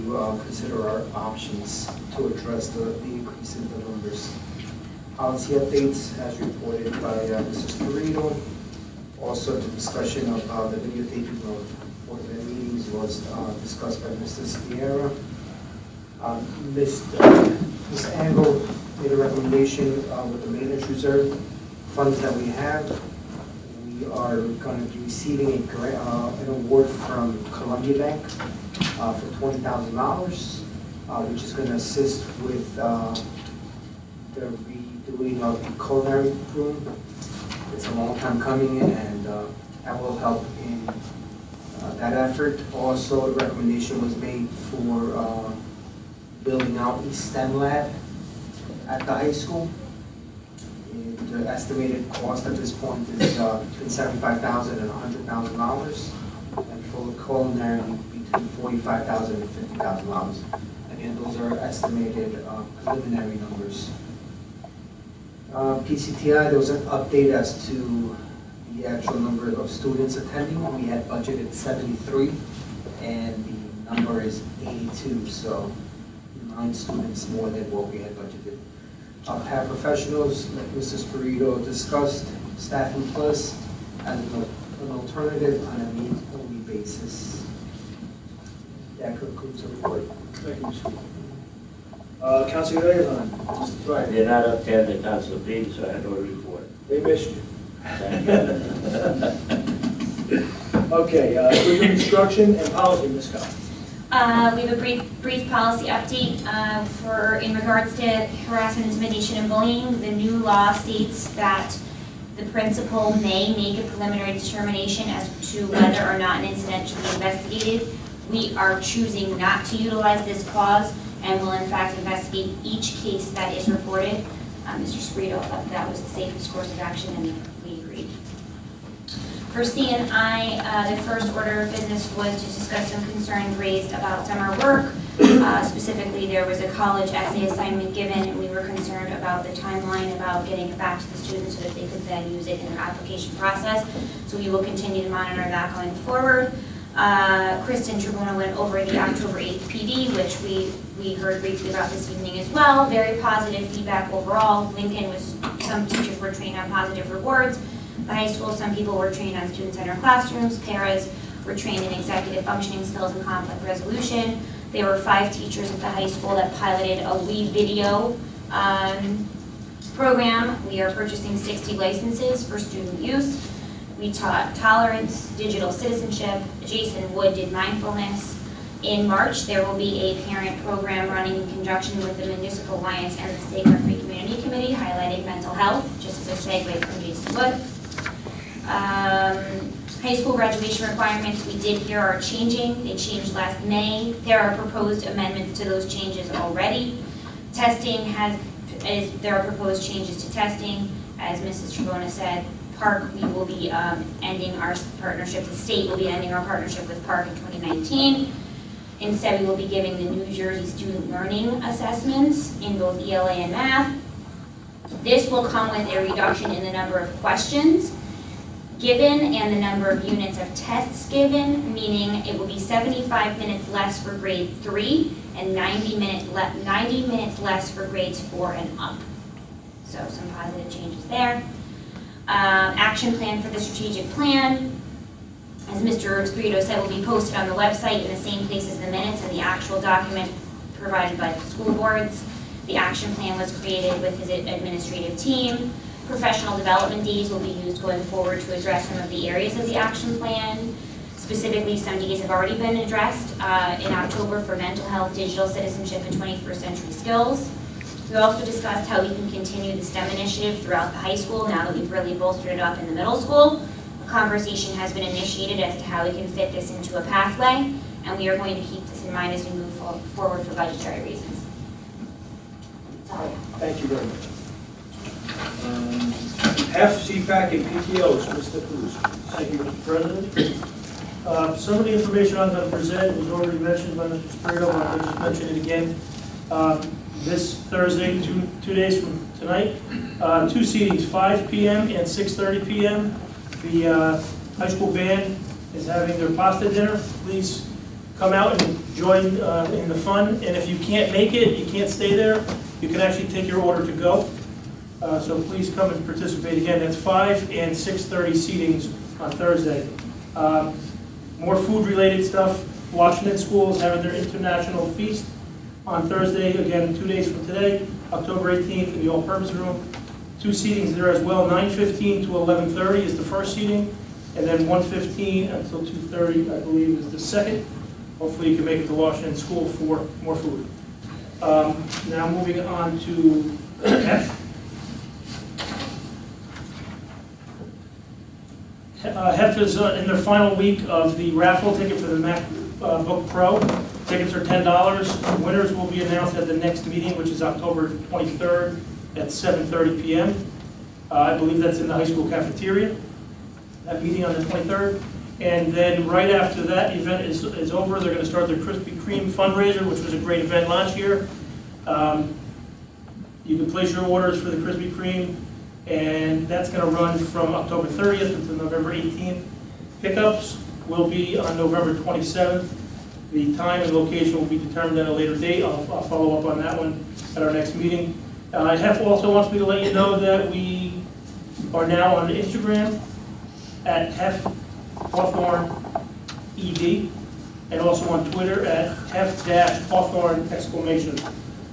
consider our options to address the increase in the numbers. Policy updates as reported by Mrs. Perito. Also, the discussion of the videotaping of Board of Ed meetings was discussed by Mr. Sierra. Ms. Angle made a recommendation with the maintenance reserve funds that we have. We are going to be receiving an award from Columbia Bank for $20,000, which is going to assist with the redoing of the culinary room. It's a long time coming, and that will help in that effort. Also, a recommendation was made for building out a STEM lab at the high school. The estimated cost at this point is between $75,000 and $100,000, and for the culinary between $45,000 and $50,000. Again, those are estimated preliminary numbers. PCTI, there was an update as to the actual number of students attending. We had budgeted 73, and the number is 82, so 9 students more than what we had budgeted. Paraprofessionals, like Mrs. Perito discussed, Staffing Plus as an alternative on a need-only basis. That concludes the report. Thank you, Mr. Councilor Liaison, Mr. Twyford. They're not up there, the council meeting, so I had no report. They missed you. Thank you. Okay, curriculum instruction and policy, Ms. Scott. We have a brief policy update in regards to harassment, intimidation, and bullying. The new law states that the principal may make a preliminary determination as to whether or not an incident should be investigated. We are choosing not to utilize this clause and will in fact investigate each case that is reported. Mr. Sprito thought that was the safest course of action, and we agreed. For C&I, the first order of business was to discuss some concerns raised about summer work. Specifically, there was a college essay assignment given, and we were concerned about the timeline about getting it back to the students so that they could then use it in their application process. So we will continue to monitor that going forward. Kristen Tribuna went over the October 8th PD, which we heard briefly about this evening as well. Very positive feedback overall. Lincoln was, some teachers were trained on positive rewards. The high school, some people were trained on student-centered classrooms. Paras were trained in executive functioning skills and conflict resolution. There were 5 teachers at the high school that piloted a We Video program. We are purchasing 60 licenses for student use. We taught tolerance, digital citizenship. Jason Wood did mindfulness. In March, there will be a parent program running in conjunction with the Municipal Alliance and the State Free Community Committee highlighting mental health, just as a segue from Jason Wood. High school graduation requirements we did here are changing. They changed last May. There are proposed amendments to those changes already. There are proposed changes to testing. As Mrs. Tribona said, Park, we will be ending our partnership, the state will be ending our partnership with Park in 2019. Instead, we will be giving the New Jersey Student Learning Assessments in both ELA and math. This will come with a reduction in the number of questions given and the number of units of tests given, meaning it will be 75 minutes less for grade 3 and 90 minutes less for grades 4 and up. So some positive changes there. Action plan for the strategic plan, as Mr. Espirito said, will be posted on the website in the same place as the minutes and the actual document provided by the school boards. The action plan was created with his administrative team. Professional development days will be used going forward to address some of the areas of the action plan. Specifically, some days have already been addressed in October for mental health, digital citizenship, and 21st century skills. We also discussed how we can continue the STEM initiative throughout the high school now that we've really bolstered it up in the middle school. A conversation has been initiated as to how we can fit this into a pathway, and we are going to keep this in mind as we move forward for budgetary reasons. Sorry. Thank you very much. F, CPAC, and PTOs, Mr. Cruz. Thank you, Mr. President. Some of the information I'm going to present was already mentioned by Mr. Spirito, but I'll just mention it again. This Thursday, two days from tonight, 2 seatings, 5 p.m. and 6:30 p.m. The high school band is having their pasta dinner. Please come out and join in the fun. And if you can't make it, you can't stay there, you can actually take your order to go. So please come and participate. Again, that's 5 and 6:30 seatings on Thursday. More food-related stuff. Washington School is having their international feast on Thursday, again, 2 days from today, October 18th in the all-purpose room. 2 seatings there as well, 9:15 to 11:30 is the first seating, and then 1:15 until 2:30, I believe, is the second. Hopefully you can make it to Washington School for more food. Now moving on to F. Hef is in their final week of the raffle ticket for the MacBook Pro. Tickets are $10. Winners will be announced at the next meeting, which is October 23rd at 7:30 p.m. I believe that's in the high school cafeteria, that meeting on the 23rd. And then right after that event is over, they're going to start their Krispy Kreme fundraiser, which was a great event last year. You can place your orders for the Krispy Kreme, and that's going to run from October 30th until November 18th. Pickups will be on November 27th. The time and location will be determined at a later date. I'll follow up on that one at our next meeting. Hef also wants me to let you know that we are now on Instagram at Hef Hawthorne ED, and also on Twitter at Hef-Hawthorne exclamation.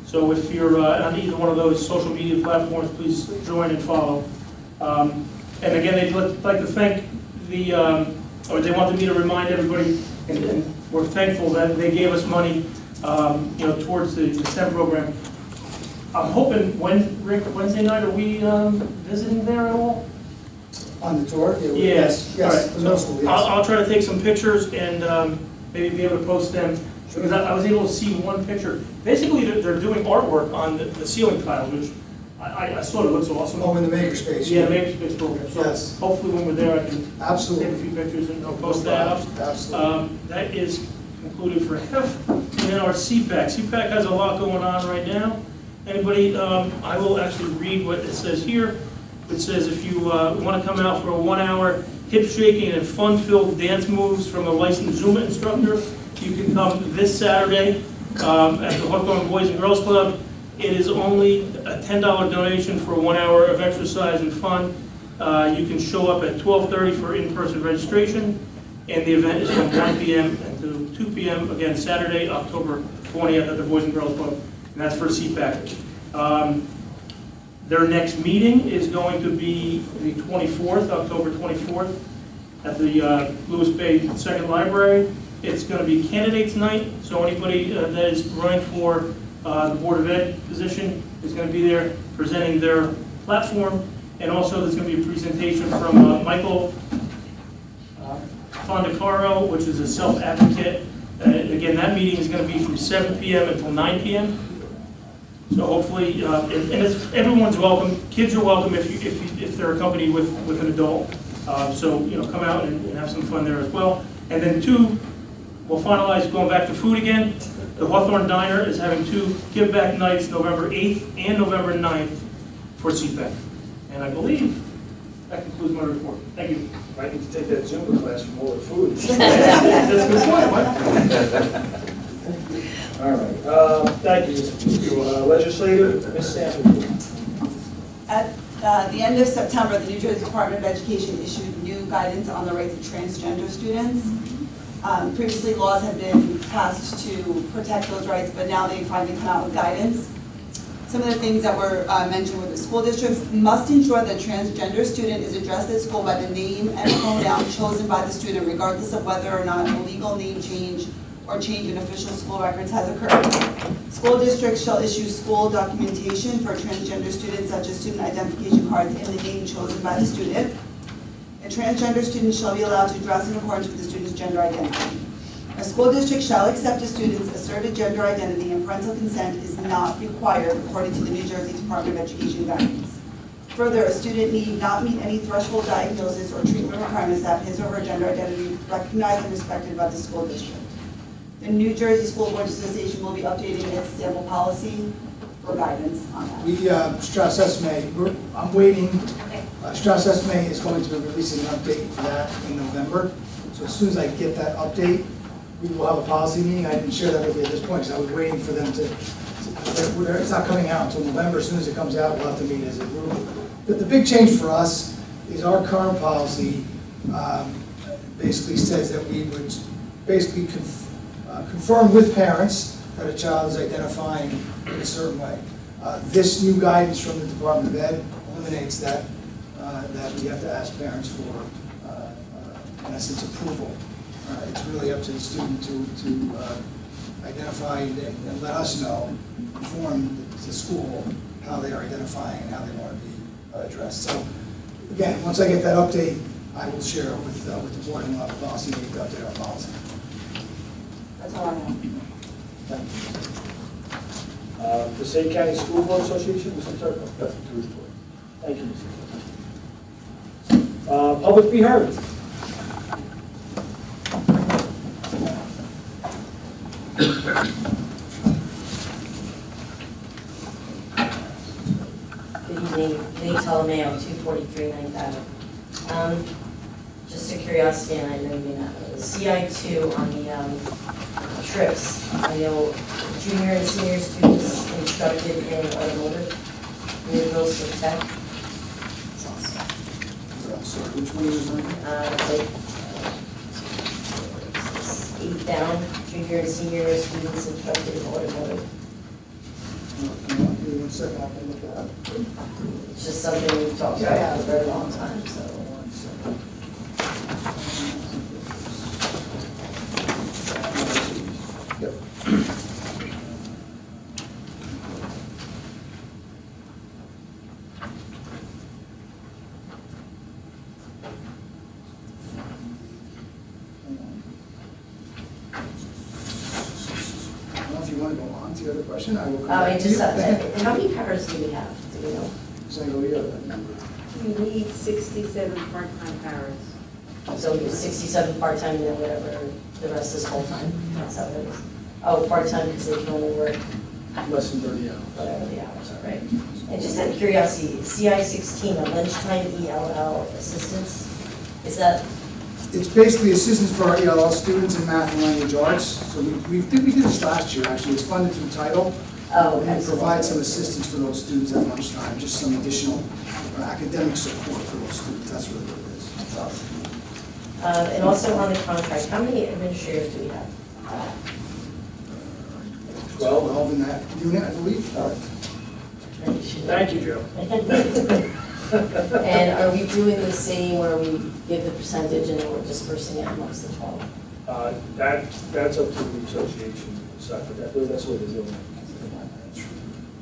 So if you're on either one of those social media platforms, please join and follow. And again, they'd like to thank or they wanted me to remind everybody, and we're thankful that they gave us money, towards the STEM program. I'm hoping, Rick, Wednesday night, are we visiting there at all? On the tour? Yes. Yes, All right. the middle school, yes. I'll try to take some pictures and maybe be able to post them, because I was able to see one picture. Basically, they're doing artwork on the ceiling tiles, which I sort of looks awesome. Oh, in the makerspace. Yeah, makerspace program. So Yes. hopefully when we're there, I can Absolutely. take a few pictures and I'll post that up. Absolutely. That is concluded for Hef. And then our CPAC. CPAC has a lot going on right now. Anybody, I will actually read what it says here. It says if you want to come out for a 1-hour hip shaking and fun-filled dance moves from a licensed Zumba instructor, you can come this Saturday at the Hawthorne Boys and Girls Club. It is only a $10 donation for 1 hour of exercise and fun. You can show up at 12:30 for in-person registration, and the event is from 1 p.m. until 2 p.m. again Saturday, October 20th at the Boys and Girls Club, and that's for CPAC. Their next meeting is going to be the 24th, October 24th, at the Lewis Bay Second Library. It's going to be candidates night, so anybody that is running for the Board of Ed position is going to be there presenting their platform, and also there's going to be a presentation from Michael Fondacaro, which is a self-advocate. Again, that meeting is going to be from 7 p.m. until 9 p.m. So hopefully, and everyone's welcome. Kids are welcome if they're accompanied with an adult. So come out and have some fun there as well. And then 2, we'll finalize going back to food again. The Hawthorne Diner is having 2 give back nights, November 8th and November 9th. for CPEC. And I believe that concludes my report. Thank you. Might need to take that Zumba class from all the food. That's a good point, Mike. All right, thank you, Mr. Legislator, Ms. Sanford. At the end of September, the New Jersey Department of Education issued new guidance on the rights of transgender students. Previously, laws had been passed to protect those rights, but now they finally come out with guidance. Some of the things that were mentioned were the school districts must ensure that a transgender student is addressed at school by the name and pronoun chosen by the student, regardless of whether or not a legal name change or change in official school records has occurred. School districts shall issue school documentation for transgender students, such as student identification cards in the name chosen by the student. A transgender student shall be allowed to dress in accordance with the student's gender identity. A school district shall accept a student's asserted gender identity, and parental consent is not required according to the New Jersey Department of Education guidance. Further, a student need not meet any threshold diagnosis or treatment requirements to have his or her gender identity recognized and respected by the school district. The New Jersey School Board Association will be updating its sample policy for guidance on that. We, Strauss Esme, I'm waiting. Strauss Esme is going to be releasing an update for that in November. So as soon as I get that update, we will have a policy meeting. I didn't share that with you at this point because I was waiting for them to, it's not coming out until November. As soon as it comes out, we'll have to meet as a group. But the big change for us is our current policy basically says that we would basically confirm with parents that a child is identifying in a certain way. This new guidance from the Department of Ed eliminates that, that we have to ask parents for, in essence, approval. It's really up to the student to identify and let us know, inform the school how they are identifying and how they want to be addressed. So, again, once I get that update, I will share it with the board and we'll have a policy meeting to update our policy. That's all I have. Thank you. Passaic County School Board Association, Mr. Turco. Nothing to report. Thank you, Mr. Turco. Public be heard. Good evening, Lee Tolomeo, 243 9th Avenue. Just a curiosity, and I know you may not know, the CI2 on the trips, I know junior and senior students instructed in automotive, vehicles for tech. It's awesome. I'm sorry, which one is it? It's like 8 down, junior and senior students instructed in automotive. Give me 1 second, I can look that up. It's just something we've talked about for a very long time, so. 1 second. Yep. I don't know if you want to go on to the other question, I will come back to you. Just, how many powers do we have? Do we know? Single year, that number. You need 67 part-time paras. So we have 67 part-time and then whatever, the rest is full-time. That's how it is. Oh, part-time because they can only work Less than 30 hours. whatever the hours are, right? And just out of curiosity, CI 16, a lunchtime ELL assistance, is that, It's basically assistance for our ELL students in math and language arts. So we did this last year, actually. It's funded through Title. oh, okay. And provide some assistance for those students at lunchtime, just some additional academic support for those students. That's really what it is. That's awesome. And also on the contract, how many administrators do we have? 12 in that unit, I believe. Thank you, Joe. And are we doing the same where we give the percentage and then we're dispersing it amongst the 12? That's up to the association, so that's what they're doing.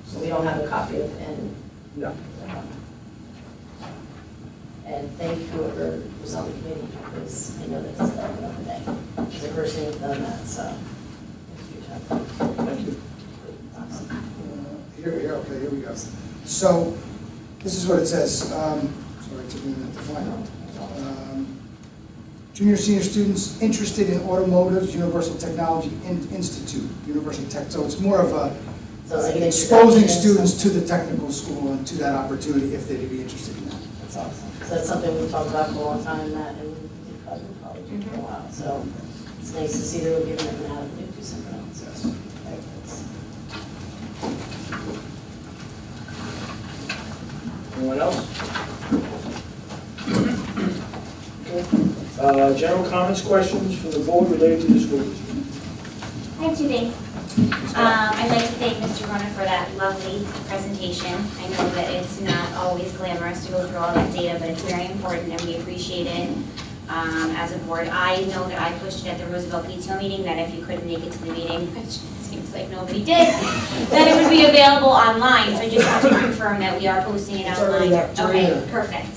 So we don't have a copy of N? No. And thank whoever was on the committee, because I know that doesn't happen every day. There's a person who's done that, so. Thank you. Awesome. Here we go. So, this is what it says. Sorry, it took me a minute to find out. Junior, senior students interested in automotive, Universal Technology Institute, Universal Tech. So it's more of a So it's like an exposing introduction, students to the technical school and to that opportunity if they'd be interested in that. That's awesome. So that's something we've talked about for a long time, that, and we've probably do for a while. So it's nice to see that we're giving them an avenue to do something else. Yes. Very nice. Anyone else? General comments, questions from the board related to the school district? I have two things. I'd like to thank Mr. Ronan for that lovely presentation. I know that it's not always glamorous to go through all that data, but it's very important and we appreciate it as a board. I know that I pushed it at the Roosevelt PTO meeting, that if you couldn't make it to the meeting, which it seems like nobody did, that it would be available online. So I just want to confirm that we are posting it online. Okay, perfect.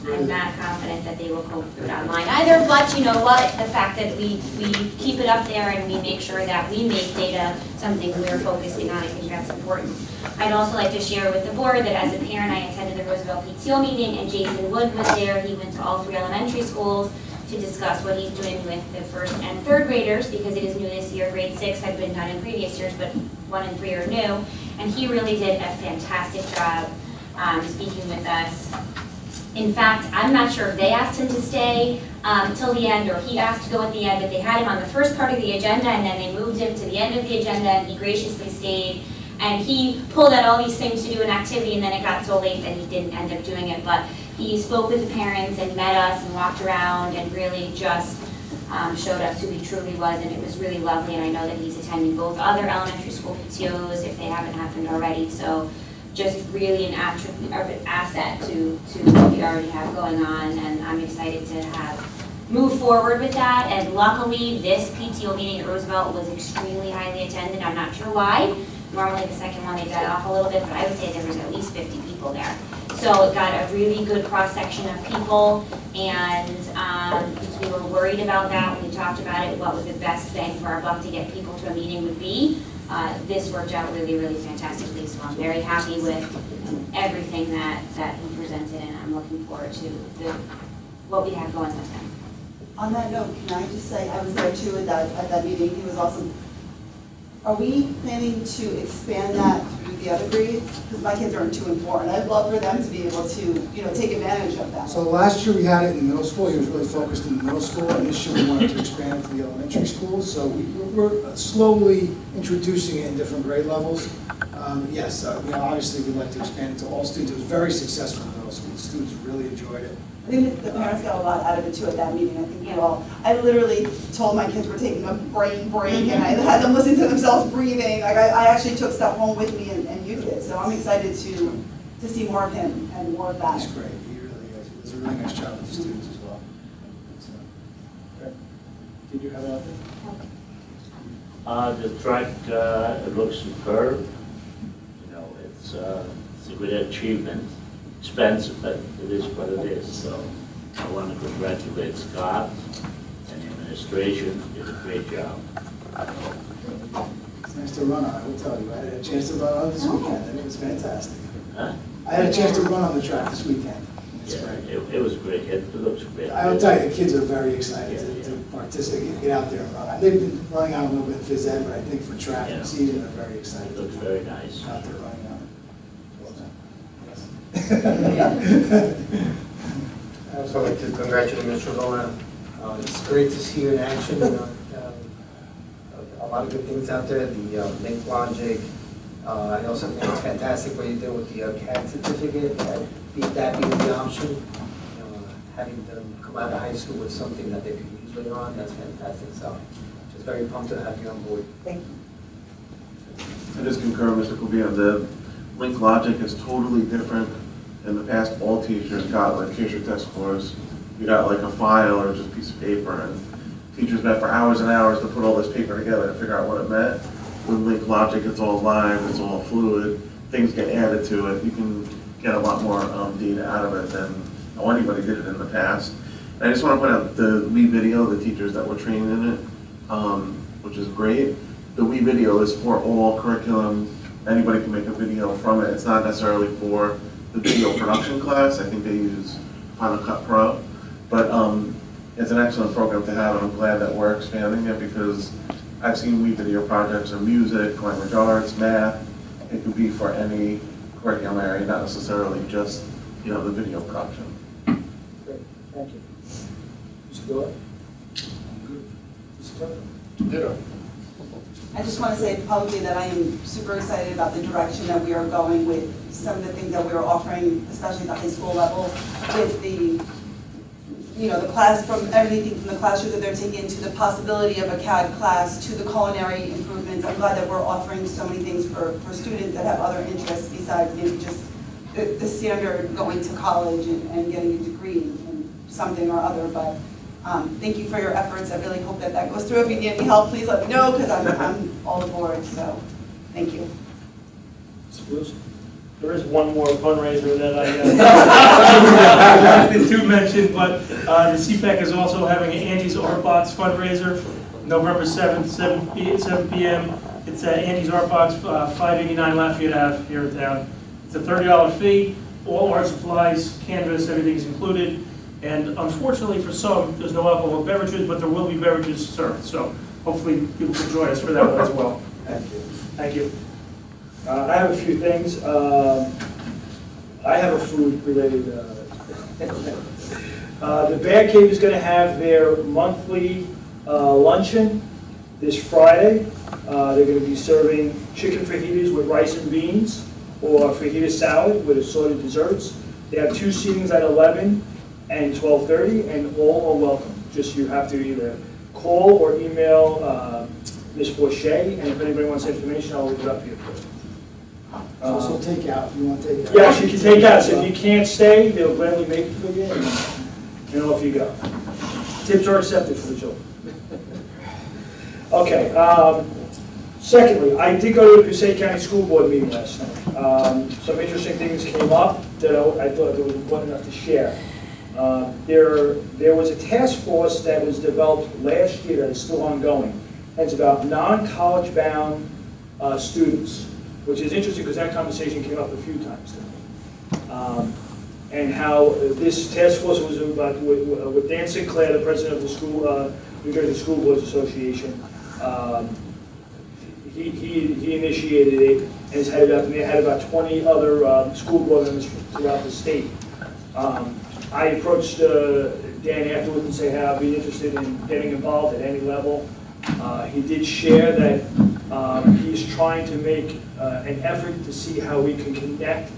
I'm not confident that they will go through it online either, but you know what? The fact that we keep it up there and we make sure that we make data something we're focusing on, I think that's important. I'd also like to share with the board that as a parent, I attended the Roosevelt PTO meeting and Jason Wood was there. He went to all 3 elementary schools to discuss what he's doing with the 1st and 3rd graders, because it is new this year. Grade 6 had been done in previous years, but 1 and 3 are new. And he really did a fantastic job speaking with us. In fact, I'm not sure if they asked him to stay till the end or he asked to go at the end, but they had him on the first part of the agenda and then they moved him to the end of the agenda and he graciously stayed. And he pulled out all these things to do an activity and then it got so late that he didn't end up doing it. But he spoke with the parents and met us and walked around and really just showed us who he truly was, and it was really lovely. And I know that he's attending both other elementary school PTOs if they haven't happened already. So just really an asset to what we already have going on, and I'm excited to have move forward with that. And luckily, this PTO meeting at Roosevelt was extremely highly attended. I'm not sure why. Normally the second one they got off a little bit, but I would say there was at least 50 people there. So it got a really good cross-section of people, and because we were worried about that when we talked about it, what was the best bang for our buck to get people to a meeting would be. This worked out really, really fantastically, so I'm very happy with everything that he presented, and I'm looking forward to what we have going with him. On that note, can I just say, I was there too at that meeting, he was awesome. Are we planning to expand that through the other grades? Because my kids are in 2 and 4, and I'd love for them to be able to, take advantage of that. So last year we had it in the middle school, he was really focused in the middle school, and this year we wanted to expand it to the elementary schools. So we're slowly introducing it in different grade levels. Yes, obviously we'd like to expand it to all students. It was very successful in the middle school, the students really enjoyed it. I think the parents got a lot out of it too at that meeting. I think you all, I literally told my kids we're taking a brain break and I had them listen to themselves breathing. Like I actually took stuff home with me and used it. So I'm excited to see more of him and more of that. He's great, he really is. He does a really nice job with the students as well. So, Okay. Did you have anything? The track, it looks superb. It's a good achievement. Expensive, but it is what it is. So I want to congratulate Scott and the administration. Did a great job. It's nice to run on, I will tell you. I had a chance to run on this weekend, and it was fantastic. Huh? I had a chance to run on the track this weekend. It's Yeah, great. it was great. It looks great. I will tell you, the kids are very excited to participate, get out there and run. They've been running out a little bit in phys ed, but I think for track Yeah. and season, they're very excited. It looks very nice. Out there running on it. I'd also like to congratulate Mr. Bona. It's great to see you in action. A lot of good things out there. The link logic. I also think it's fantastic what you did with the CAD certificate. That being the option, having them come out of high school with something that they could use later on. That's fantastic. So, just very pumped to have you on board. Thank you. I just concur, Mr. Kubia. The link logic is totally different. In the past, all teachers got like teacher test scores. You got like a file or just a piece of paper, and teachers met for hours and hours to put all this paper together and figure out what it meant. With link logic, it's all live, it's all fluid. Things get added to it. You can get a lot more data out of it than how anybody did it in the past. And I just want to point out the WE video, the teachers that were trained in it, which is great. The WE video is for all curriculum. Anybody can make a video from it. It's not necessarily for the video production class. I think they use Final Cut Pro, but it's an excellent program to have, and I'm glad that we're expanding it because I've seen We Video projects in music, language arts, math. It could be for any curriculum area, not necessarily just, you know, the video production. Great, thank you. Mr. Doyle? Mr. Tucker? Ditto. I just want to say publicly that I am super excited about the direction that we are going with some of the things that we are offering, especially at the high school level, with the, you know, the class, from everything from the classroom that they're taking to the possibility of a CAD class to the culinary improvements. I'm glad that we're offering so many things for students that have other interests besides maybe just the standard going to college and getting a degree in something or other. But thank you for your efforts. I really hope that that goes through. If you need any help, please let me know, because I'm all aboard, so thank you. Mr. Bruce? There is one more fundraiser that I wanted to mention, but the CPAC is also having an Andy's Art Box fundraiser, November 7th, 7 p.m. It's at Andy's Art Box, 589 Lafayette Ave here in town. It's a $30 fee, all art supplies, canvas, everything's included. And unfortunately for some, there's no alcoholic beverages, but there will be beverages served. So hopefully people can join us for that one as well. Thank you. Thank you. I have a few things. I have a food-related. The Bear Cave is going to have their monthly luncheon this Friday. They're going to be serving chicken fajitas with rice and beans, or fajita salad with assorted desserts. They have 2 seatings at 11 and 12:30, and all are welcome. Just you have to either call or email Ms. Forche, and if anybody wants information, I'll leave it up here for you. Also take out, if you want to take out. Yes, you can take out, so if you can't stay, they'll gladly make it for you, and off you go. Tips are accepted for the children. Okay, secondly, I did go to the Passaic County School Board meeting last night. Some interesting things came up that I thought it was important enough to share. There was a task force that was developed last year that is still ongoing, and it's about non-college bound students, which is interesting because that conversation came up a few times tonight. And how this task force was about with Dan Sinclair, the president of the school, New Jersey School Boards Association. He initiated it and has headed up, and they had about 20 other school board members throughout the state. I approached Dan afterwards and said, hey, I'd be interested in getting involved at any level. He did share that he's trying to make an effort to see how we can connect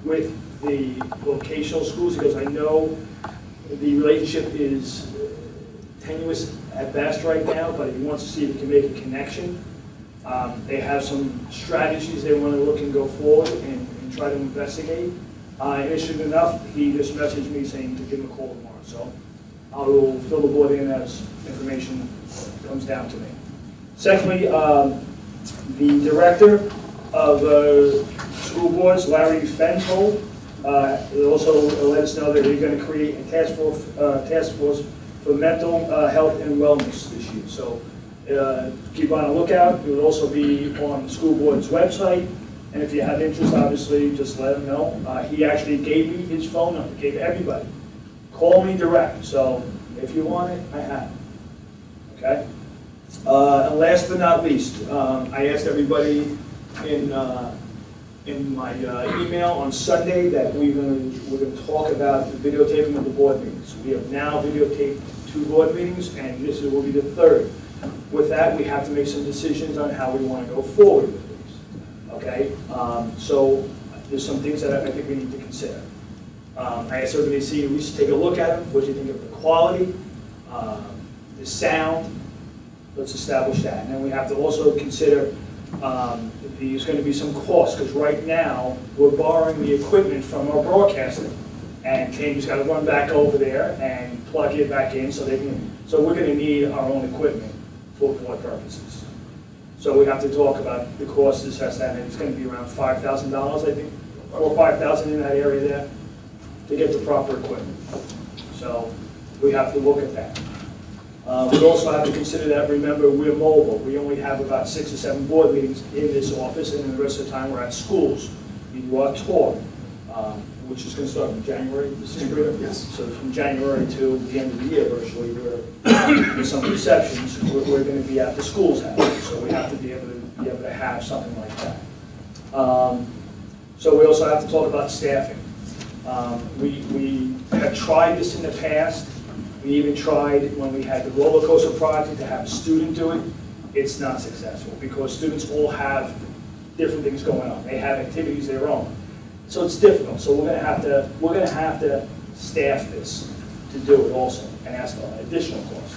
with the vocational schools. He goes, I know the relationship is tenuous at best right now, but he wants to see if he can make a connection. They have some strategies they want to look and go forward and try to investigate. Interesting enough, he just messaged me saying to give him a call tomorrow. So I will fill the board in as information comes down to me. Secondly, the director of school boards, Larry Fentold, also let us know that they're going to create a task force for mental health and wellness this year. So keep on a lookout. It will also be on the school board's website. And if you have interest, obviously, just let him know. He actually gave me his phone number, gave everybody. Call me direct. So if you want it, I have it. Okay? And last but not least, I asked everybody in my email on Sunday that we're going to talk about the videotaping of the board meetings. We have now videotaped 2 board meetings, and this will be the 3rd. With that, we have to make some decisions on how we want to go forward with these. Okay? So there's some things that I think we need to consider. I asked everybody to see, at least take a look at them. What do you think of the quality, the sound? Let's establish that. And then we have to also consider there's going to be some costs, because right now we're borrowing the equipment from our broadcasting, and Jamie's got to run back over there and plug it back in so they can. So we're going to need our own equipment for board purposes. So we have to talk about the cost, assess that, and it's going to be around $5,000, I think, or $5,000 in that area there to get the proper equipment. So we have to look at that. We also have to consider that, remember, we're mobile. We only have about 6 or 7 board meetings in this office, and the rest of the time we're at schools. We do our tour. which is going to start in January this year. Yes. So from January to the end of the year virtually, with some receptions, we're going to be at the school's house. So we have to be able to have something like that. So we also have to talk about staffing. We have tried this in the past. We even tried when we had the roller coaster project to have a student do it. It's not successful because students all have different things going on. They have activities of their own. So it's difficult. So we're gonna have to staff this to do it also and ask an additional cost.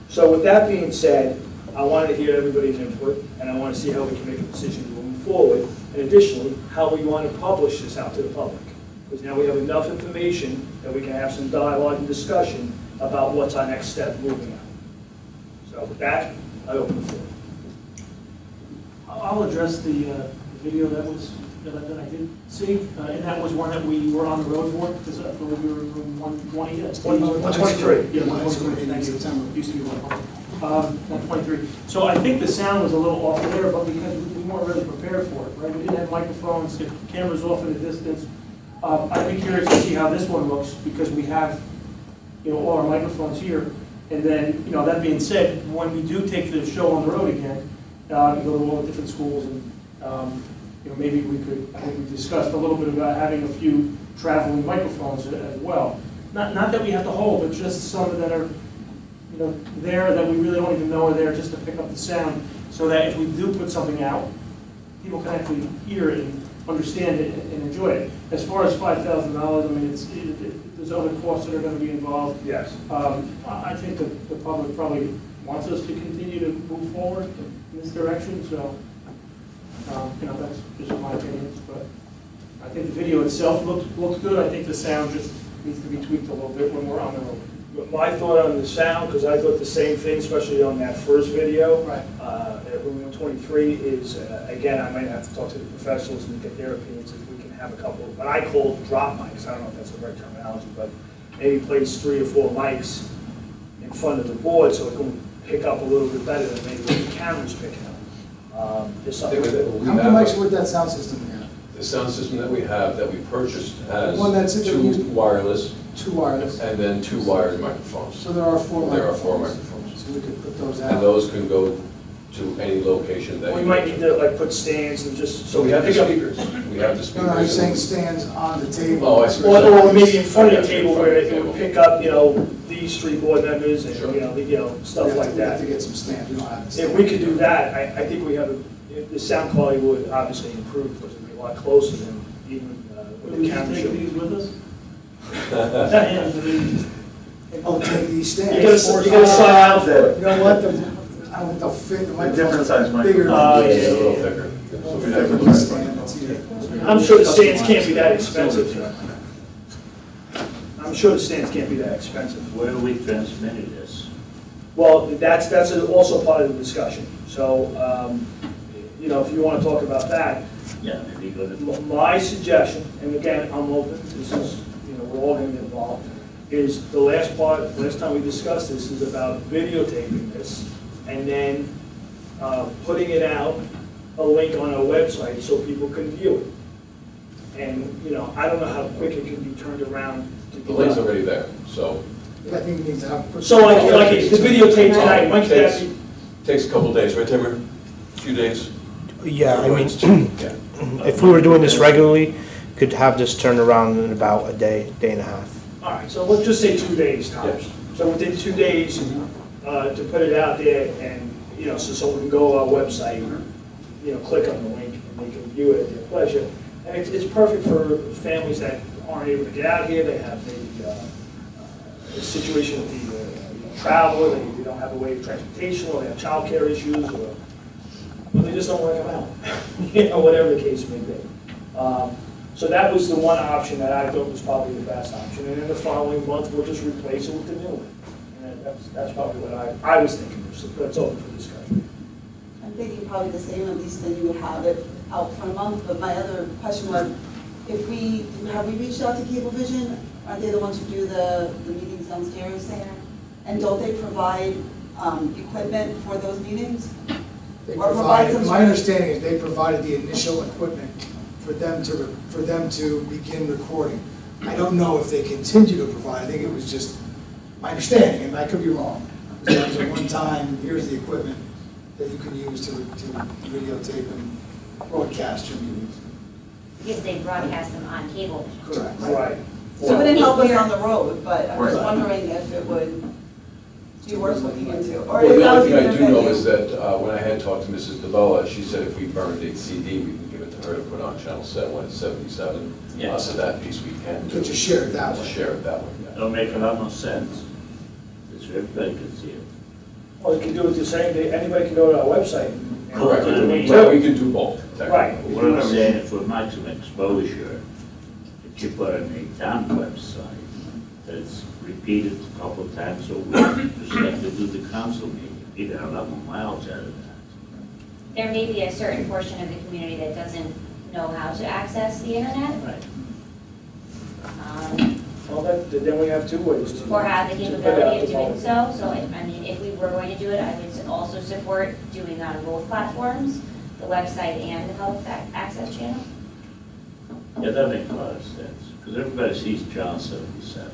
So with that being said, I wanted to hear everybody's input and I want to see how we can make a decision moving forward. And additionally, how we want to publish this out to the public. Because now we have enough information that we can have some dialogue and discussion about what's our next step moving on. So with that, I open the floor. I'll address the video that I did see, and that was one that we were on the road for, because I believe we were in room 120. 123. Yeah, 123, thank you. Used to be 123. So I think the sound was a little off there, but because we weren't really prepared for it, right? We didn't have microphones, the camera's off in the distance. I'd be curious to see how this one looks, because we have, all our microphones here. And then, that being said, when we do take the show on the road again, go to all the different schools, and maybe we could, I think we discussed a little bit about having a few traveling microphones as well. Not that we have to hold, but just some that are, there that we really don't even know are there, just to pick up the sound, so that if we do put something out, people can actually hear it and understand it and enjoy it. As far as $5,000, I mean, there's other costs that are going to be involved. Yes. I think the public probably wants us to continue to move forward in this direction, so, that's just my opinion, but I think the video itself looks good. I think the sound just needs to be tweaked a little bit when we're on the road. But my thought on the sound, because I thought the same thing, especially on that first video, Right. At room 123, is, again, I might have to talk to the professionals and get their opinions if we can have a couple, what I call drop mics. I don't know if that's the right terminology, but maybe place 3 or 4 mics in front of the board so it can pick up a little bit better than maybe what the camera's picking up. Just something like that. How many mics with that sound system we have? The sound system that we have, that we purchased, has One that's 2 wireless 2 wireless. and then 2 wired microphones. So there are 4 microphones. There are 4 microphones. So we could put those And out. those can go to any location that We you might need mentioned. to put stands and just, So we have the pick up. speakers. We have the No, speakers. no, you're saying stands on the table. Oh, I see. Or maybe in front of the table where it Table. would pick up, these 3 board members and, Sure. stuff like We have that. to get some stands, we don't have the If we could do that, I think we have, the sound quality would obviously improve because it would be a lot closer than even with Would the you camera take show. these with us? Oh, take these stands. You gotta sign out for it. You know what, I don't think they'll fit, the microphone's different size mic. bigger. Oh, It's yeah. a little thicker. So we'd have to Bigger learn stand from that's here. I'm sure the stands can't be that expensive. I'm sure the stands can't be that expensive. Where are we transmitting this? Well, that's also part of the discussion. So, if you want to talk about that, Yeah, maybe go to. my suggestion, and again, I'm open, this is, we're all going to be involved, is the last time we discussed this is about videotaping this and then putting it out, a link on our website so people can view it. And, I don't know how quick it can be turned around to The be link's done. already there, so. I think we need to have. So like the videotape tonight, when could that be? Takes a couple days, right, Timber? A few days? Yeah, I mean, Yeah. if we were doing this regularly, could have this turned around in about a day and a half. All right, so let's just say 2 days tops. So within 2 days, to put it out there and, so someone can go to our website, click on the link and they can view it at their pleasure. And it's perfect for families that aren't able to get out here, they have maybe a situation with the travel, they don't have a way of transportation, or they have childcare issues, or they just don't want to come out, whatever the case may be. So that was the one option that I thought was probably the best option. And then the following month, we'll just replace it with the new one. And that's probably what I was thinking, so that's open for discussion. I'm thinking probably the same, at least then you would have it out for a month, but my other question was, have we reached out to Cablevision? Aren't they the ones who do the meetings downstairs? And don't they provide equipment for those meetings? They Or provide provided, some my sort of- understanding is they provided the initial equipment for for them to begin recording. I don't know if they continue to provide, I think it was just my understanding, and I could be wrong. It was a one-time, here's the equipment that you can use to videotape and broadcast your meetings. Because they broadcast them on cable. Correct. Right. So it wouldn't help us on the road, but I was Right. wondering if it would be worth looking into, or Well, if the that was only thing even I a do know venue. is that when I had talked to Mrs. DeBella, she said if we burned a CD, we can give it to her to put on Channel 7 when it's 77. Yeah. So that piece we can do. But just share it that way. Just share it that way, yeah. It'll make a lot more sense. It's everybody can see it. Or you can do it the same day, anybody can go to our website. and- Correct. and do it Well, too. we can do both, technically. Right. What I'm saying, if for maximum exposure, that you put on a town website, that's repeated a couple of times a week, just like they do the council meeting, you get a lot more miles out of that. There may be a certain portion of the community that doesn't know how to access the internet, Right. Well, then we have two ways to. or have the to put out capability of the doing public. so. So, I mean, if we were going to do it, I would also support doing it on both platforms, the website and the public access channel. Yeah, that makes a lot of sense, because everybody sees John 77.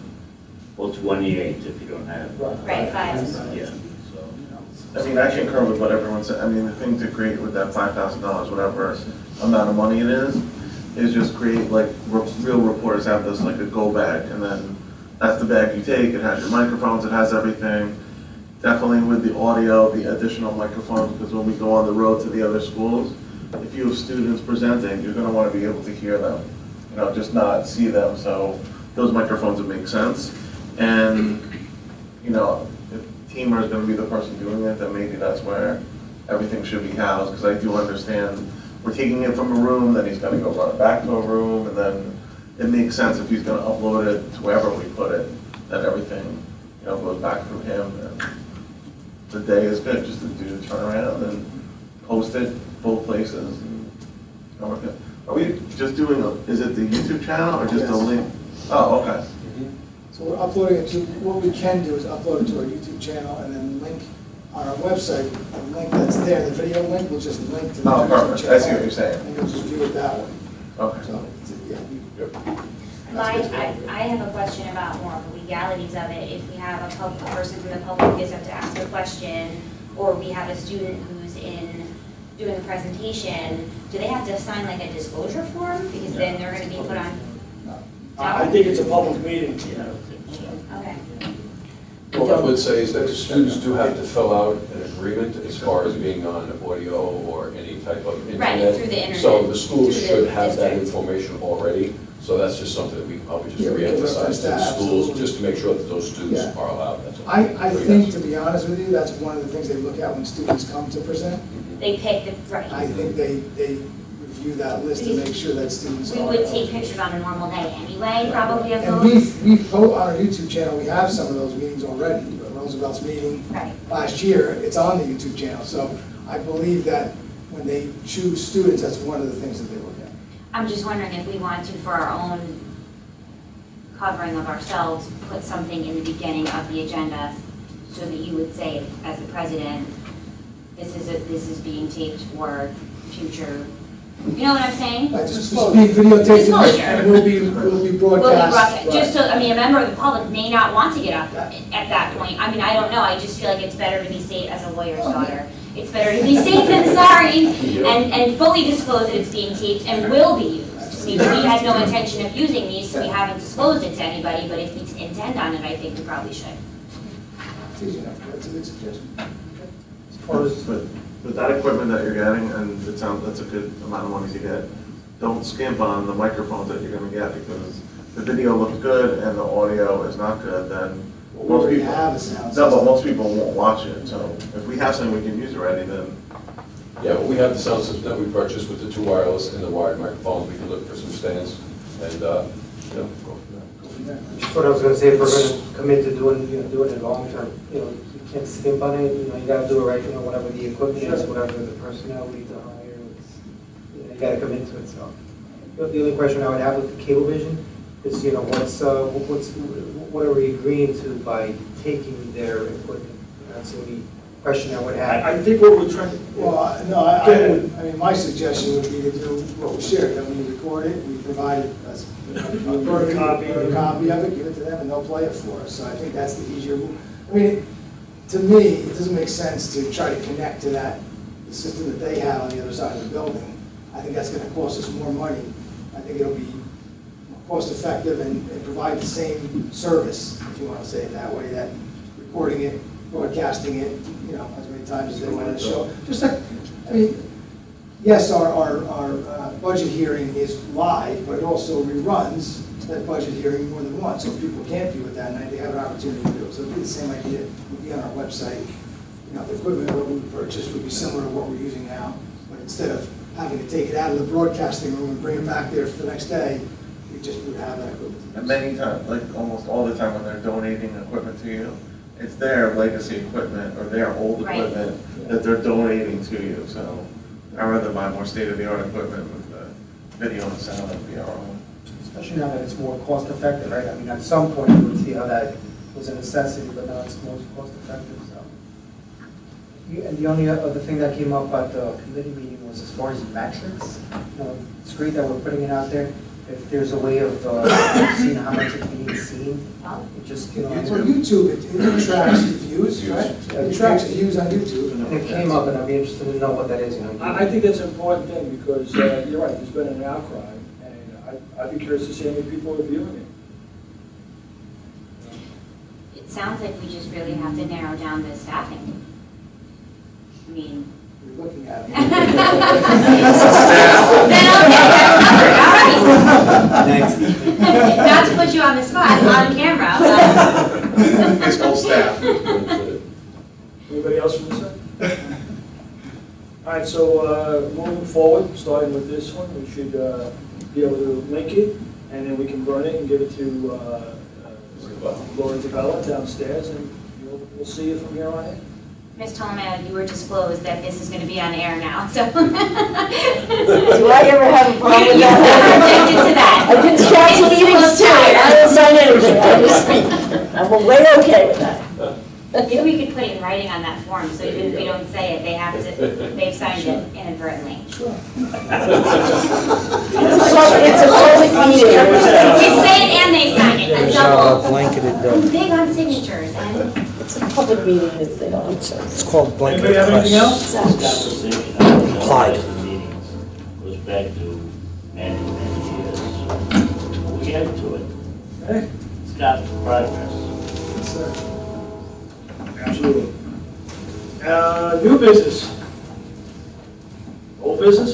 Well, 28 if you don't have. Right, 5. Yeah, so. I mean, I concur with what everyone said. I mean, the thing to create with that $5,000, whatever amount of money it is just create like real reporters have this like a go bag, and then that's the bag you take. It has your microphones, it has everything. Definitely with the audio, the additional microphones, because when we go on the road to the other schools, if you have students presenting, you're going to want to be able to hear them, you know, just not see them. So those microphones would make sense. And, you know, if Teamer is going to be the person doing it, then maybe that's where everything should be housed, because I do understand we're taking it from a room, then he's going to go run it back to a room, and then it makes sense if he's going to upload it to wherever we put it, that everything, you know, goes back through him. And the day is good, just to do the turnaround and post it both places. And we're good. Are we just doing, is it the YouTube channel or just a Yes. link? Oh, okay. So we're uploading it to, what we can do is upload it to our YouTube channel and then link on our website, the link that's there, the video link will just link to the Oh, YouTube perfect. channel. I see what you're saying. And you'll just view it that way. Okay. So, yeah. I have a question about more of the legalities of it. If we have a person from the public gets up to ask a question, or we have a student who's doing a presentation, do they have to sign like a disclosure form? Because then they're gonna be put on. I think it's a public meeting. Yeah, I don't think so. Okay. What I would say is that the students do have to fill out an agreement as far as being on audio or any type of internet. Right, through the internet. So the schools Through the should have that district. information already. So that's just something that we can probably just Yeah, we can reemphasize reference to the that, schools, absolutely. just to make sure that those students Yeah. are allowed. That's all. I think, to be honest with you, that's one of the things they look at when students come to present. They pick the, right. I think they review that list to make sure that students are. We would take pictures on a normal day anyway, probably of And those. we've on our YouTube channel, we have some of those meetings already. Roosevelt's meeting Right. last year, it's on the YouTube channel. So I believe that when they choose students, that's one of the things that they look at. I'm just wondering if we want to, for our own covering of ourselves, put something in the beginning of the agenda so that you would say, as the president, this is being taped for future, you know what I'm saying? Like, just being videotaped Disclosure. and will be Will be broadcast. broadcast, just Right. so, I mean, a member of the public may not want to get up at that point. I mean, I don't know, I just feel like it's better to be safe as a lawyer's daughter. It's better to be safe than sorry, and fully disclose that it's being taped and will be used. I mean, we had no intention of using these, so we haven't disclosed it to anybody, but if we intend on it, I think we probably should. It's easy enough. That's a good suggestion. As far as with that equipment that you're getting, and it sounds, that's a good amount of money to get, don't skimp on the microphones that you're gonna get, because if the video looks good and the audio is not good, then We most already people. have a sound No, but system. most people won't watch it, so if we have something we can use already, then. Yeah, well, we have the sound system that we purchased with the two wireless and the wired microphones. We can look for some stands and, go from there. Just what I was gonna say, if we're gonna commit to doing it long term, you can't skimp on it, you gotta do it right, whatever the equipment is, whatever the personnel we need to hire, you gotta commit to it, so. But the only question I would have with the Cablevision is, what are we agreeing to by taking their equipment? That's the only question I would have. I think what we're trying to. Well, no, Go ahead. I mean, my suggestion would be to do what we shared, that we record it, we provide it as a Burn copy. burn copy of it, give it to them, and they'll play it for us. So I think that's the easier move. I mean, to me, it doesn't make sense to try to connect to that, the system that they have on the other side of the building. I think that's gonna cost us more money. I think it'll be cost effective and provide the same service, if you wanna say it that way, that recording it, broadcasting it, you know, as many times as they want to show. Just like, I mean, yes, our budget hearing is live, but it also reruns that budget hearing more than once. So if people can't view it that night, they have an opportunity to do it. So it'd be the same idea, it would be on our website. You know, the equipment that we purchased would be similar to what we're using now, but instead of having to take it out of the broadcasting room and bring it back there for the next day, we just would have that equipment. And many times, like almost all the time when they're donating equipment to you, it's their legacy equipment or their old Right. equipment that they're donating to you, so I'd rather buy more state-of-the-art equipment with the video and sound than be our own. Especially now that it's more cost effective, right? I mean, at some point, you would see how that was a necessity, but now it's most cost effective, so. And the only other thing that came up at the committee meeting was as far as metrics. You know, it's great that we're putting it out there. If there's a way of seeing how much it's being seen, it just, you know. For YouTube, it tracks views, right? It tracks views on YouTube. It came up, and I'd be interested to know what that is, you know. I think that's an important thing, because you're right, there's been an outcry, and I'd be curious to see how many people are viewing it. It sounds like we just really have to narrow down the staffing. I mean. You're looking at it. Then okay, that's covered, all right. Next. Not to put you on the spot, on camera, but. His whole staff. Anybody else from this side? All right, so moving forward, starting with this one, we should be able to link it, and then we can burn it and give it to Laura DeBella downstairs, and we'll see you from here on in. Ms. Tolomeo, you were disclosed that this is going to be on air now, so. Do I ever have a problem with You that? never objected to that. I've been to council meetings too, and I don't sign anything, I just speak. I'm way okay with that. Maybe we could put it in writing on that form, so even if we don't say it, they have to, they've signed it inadvertently. It's a public meeting. We say it and they sign it, a There's double. a blanketed, I'm big on signatures, and It's a public meeting, it's, they don't. it's called Anybody blanketed have anything press. else? Applied. Meetings goes back to many, many years. We get to it. Okay. It's got progress. Yes, sir. Absolutely. New business. Old business?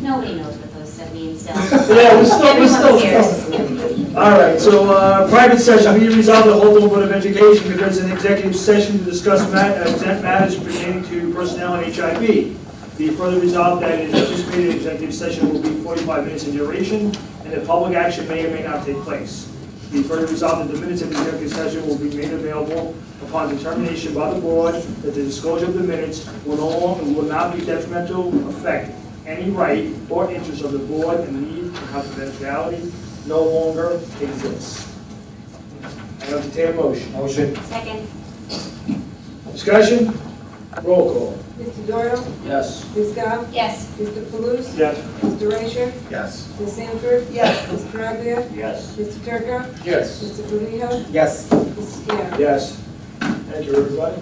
nobody knows what those stuff means still. Yeah, we're still. Everyone's here. All right, so private session, be resolved the Hawthorne Board of Education because an executive session to discuss exempt matters pertaining to personnel and HIV. Be further resolved that an anticipated executive session will be 45 minutes in duration, and that public action may or may not take place. Be further resolved that the minutes of the executive session will be made available upon determination by the board that the disclosure of the minutes will not be detrimental affect any right or interest of the board, and the need for confidentiality no longer exists. I entertain a motion. Motion. Second. Discussion? Roll call. Mr. Doyle? Yes. Ms. Goff? Yes. Mr. Paluce? Yes. Mr. Raisher? Yes. Ms. Sanford? Yes. Mr. Trabia? Yes. Mr. Turco? Yes. Mr. Palujo? Yes. Mr. Chiara? Yes. Thank you, everybody.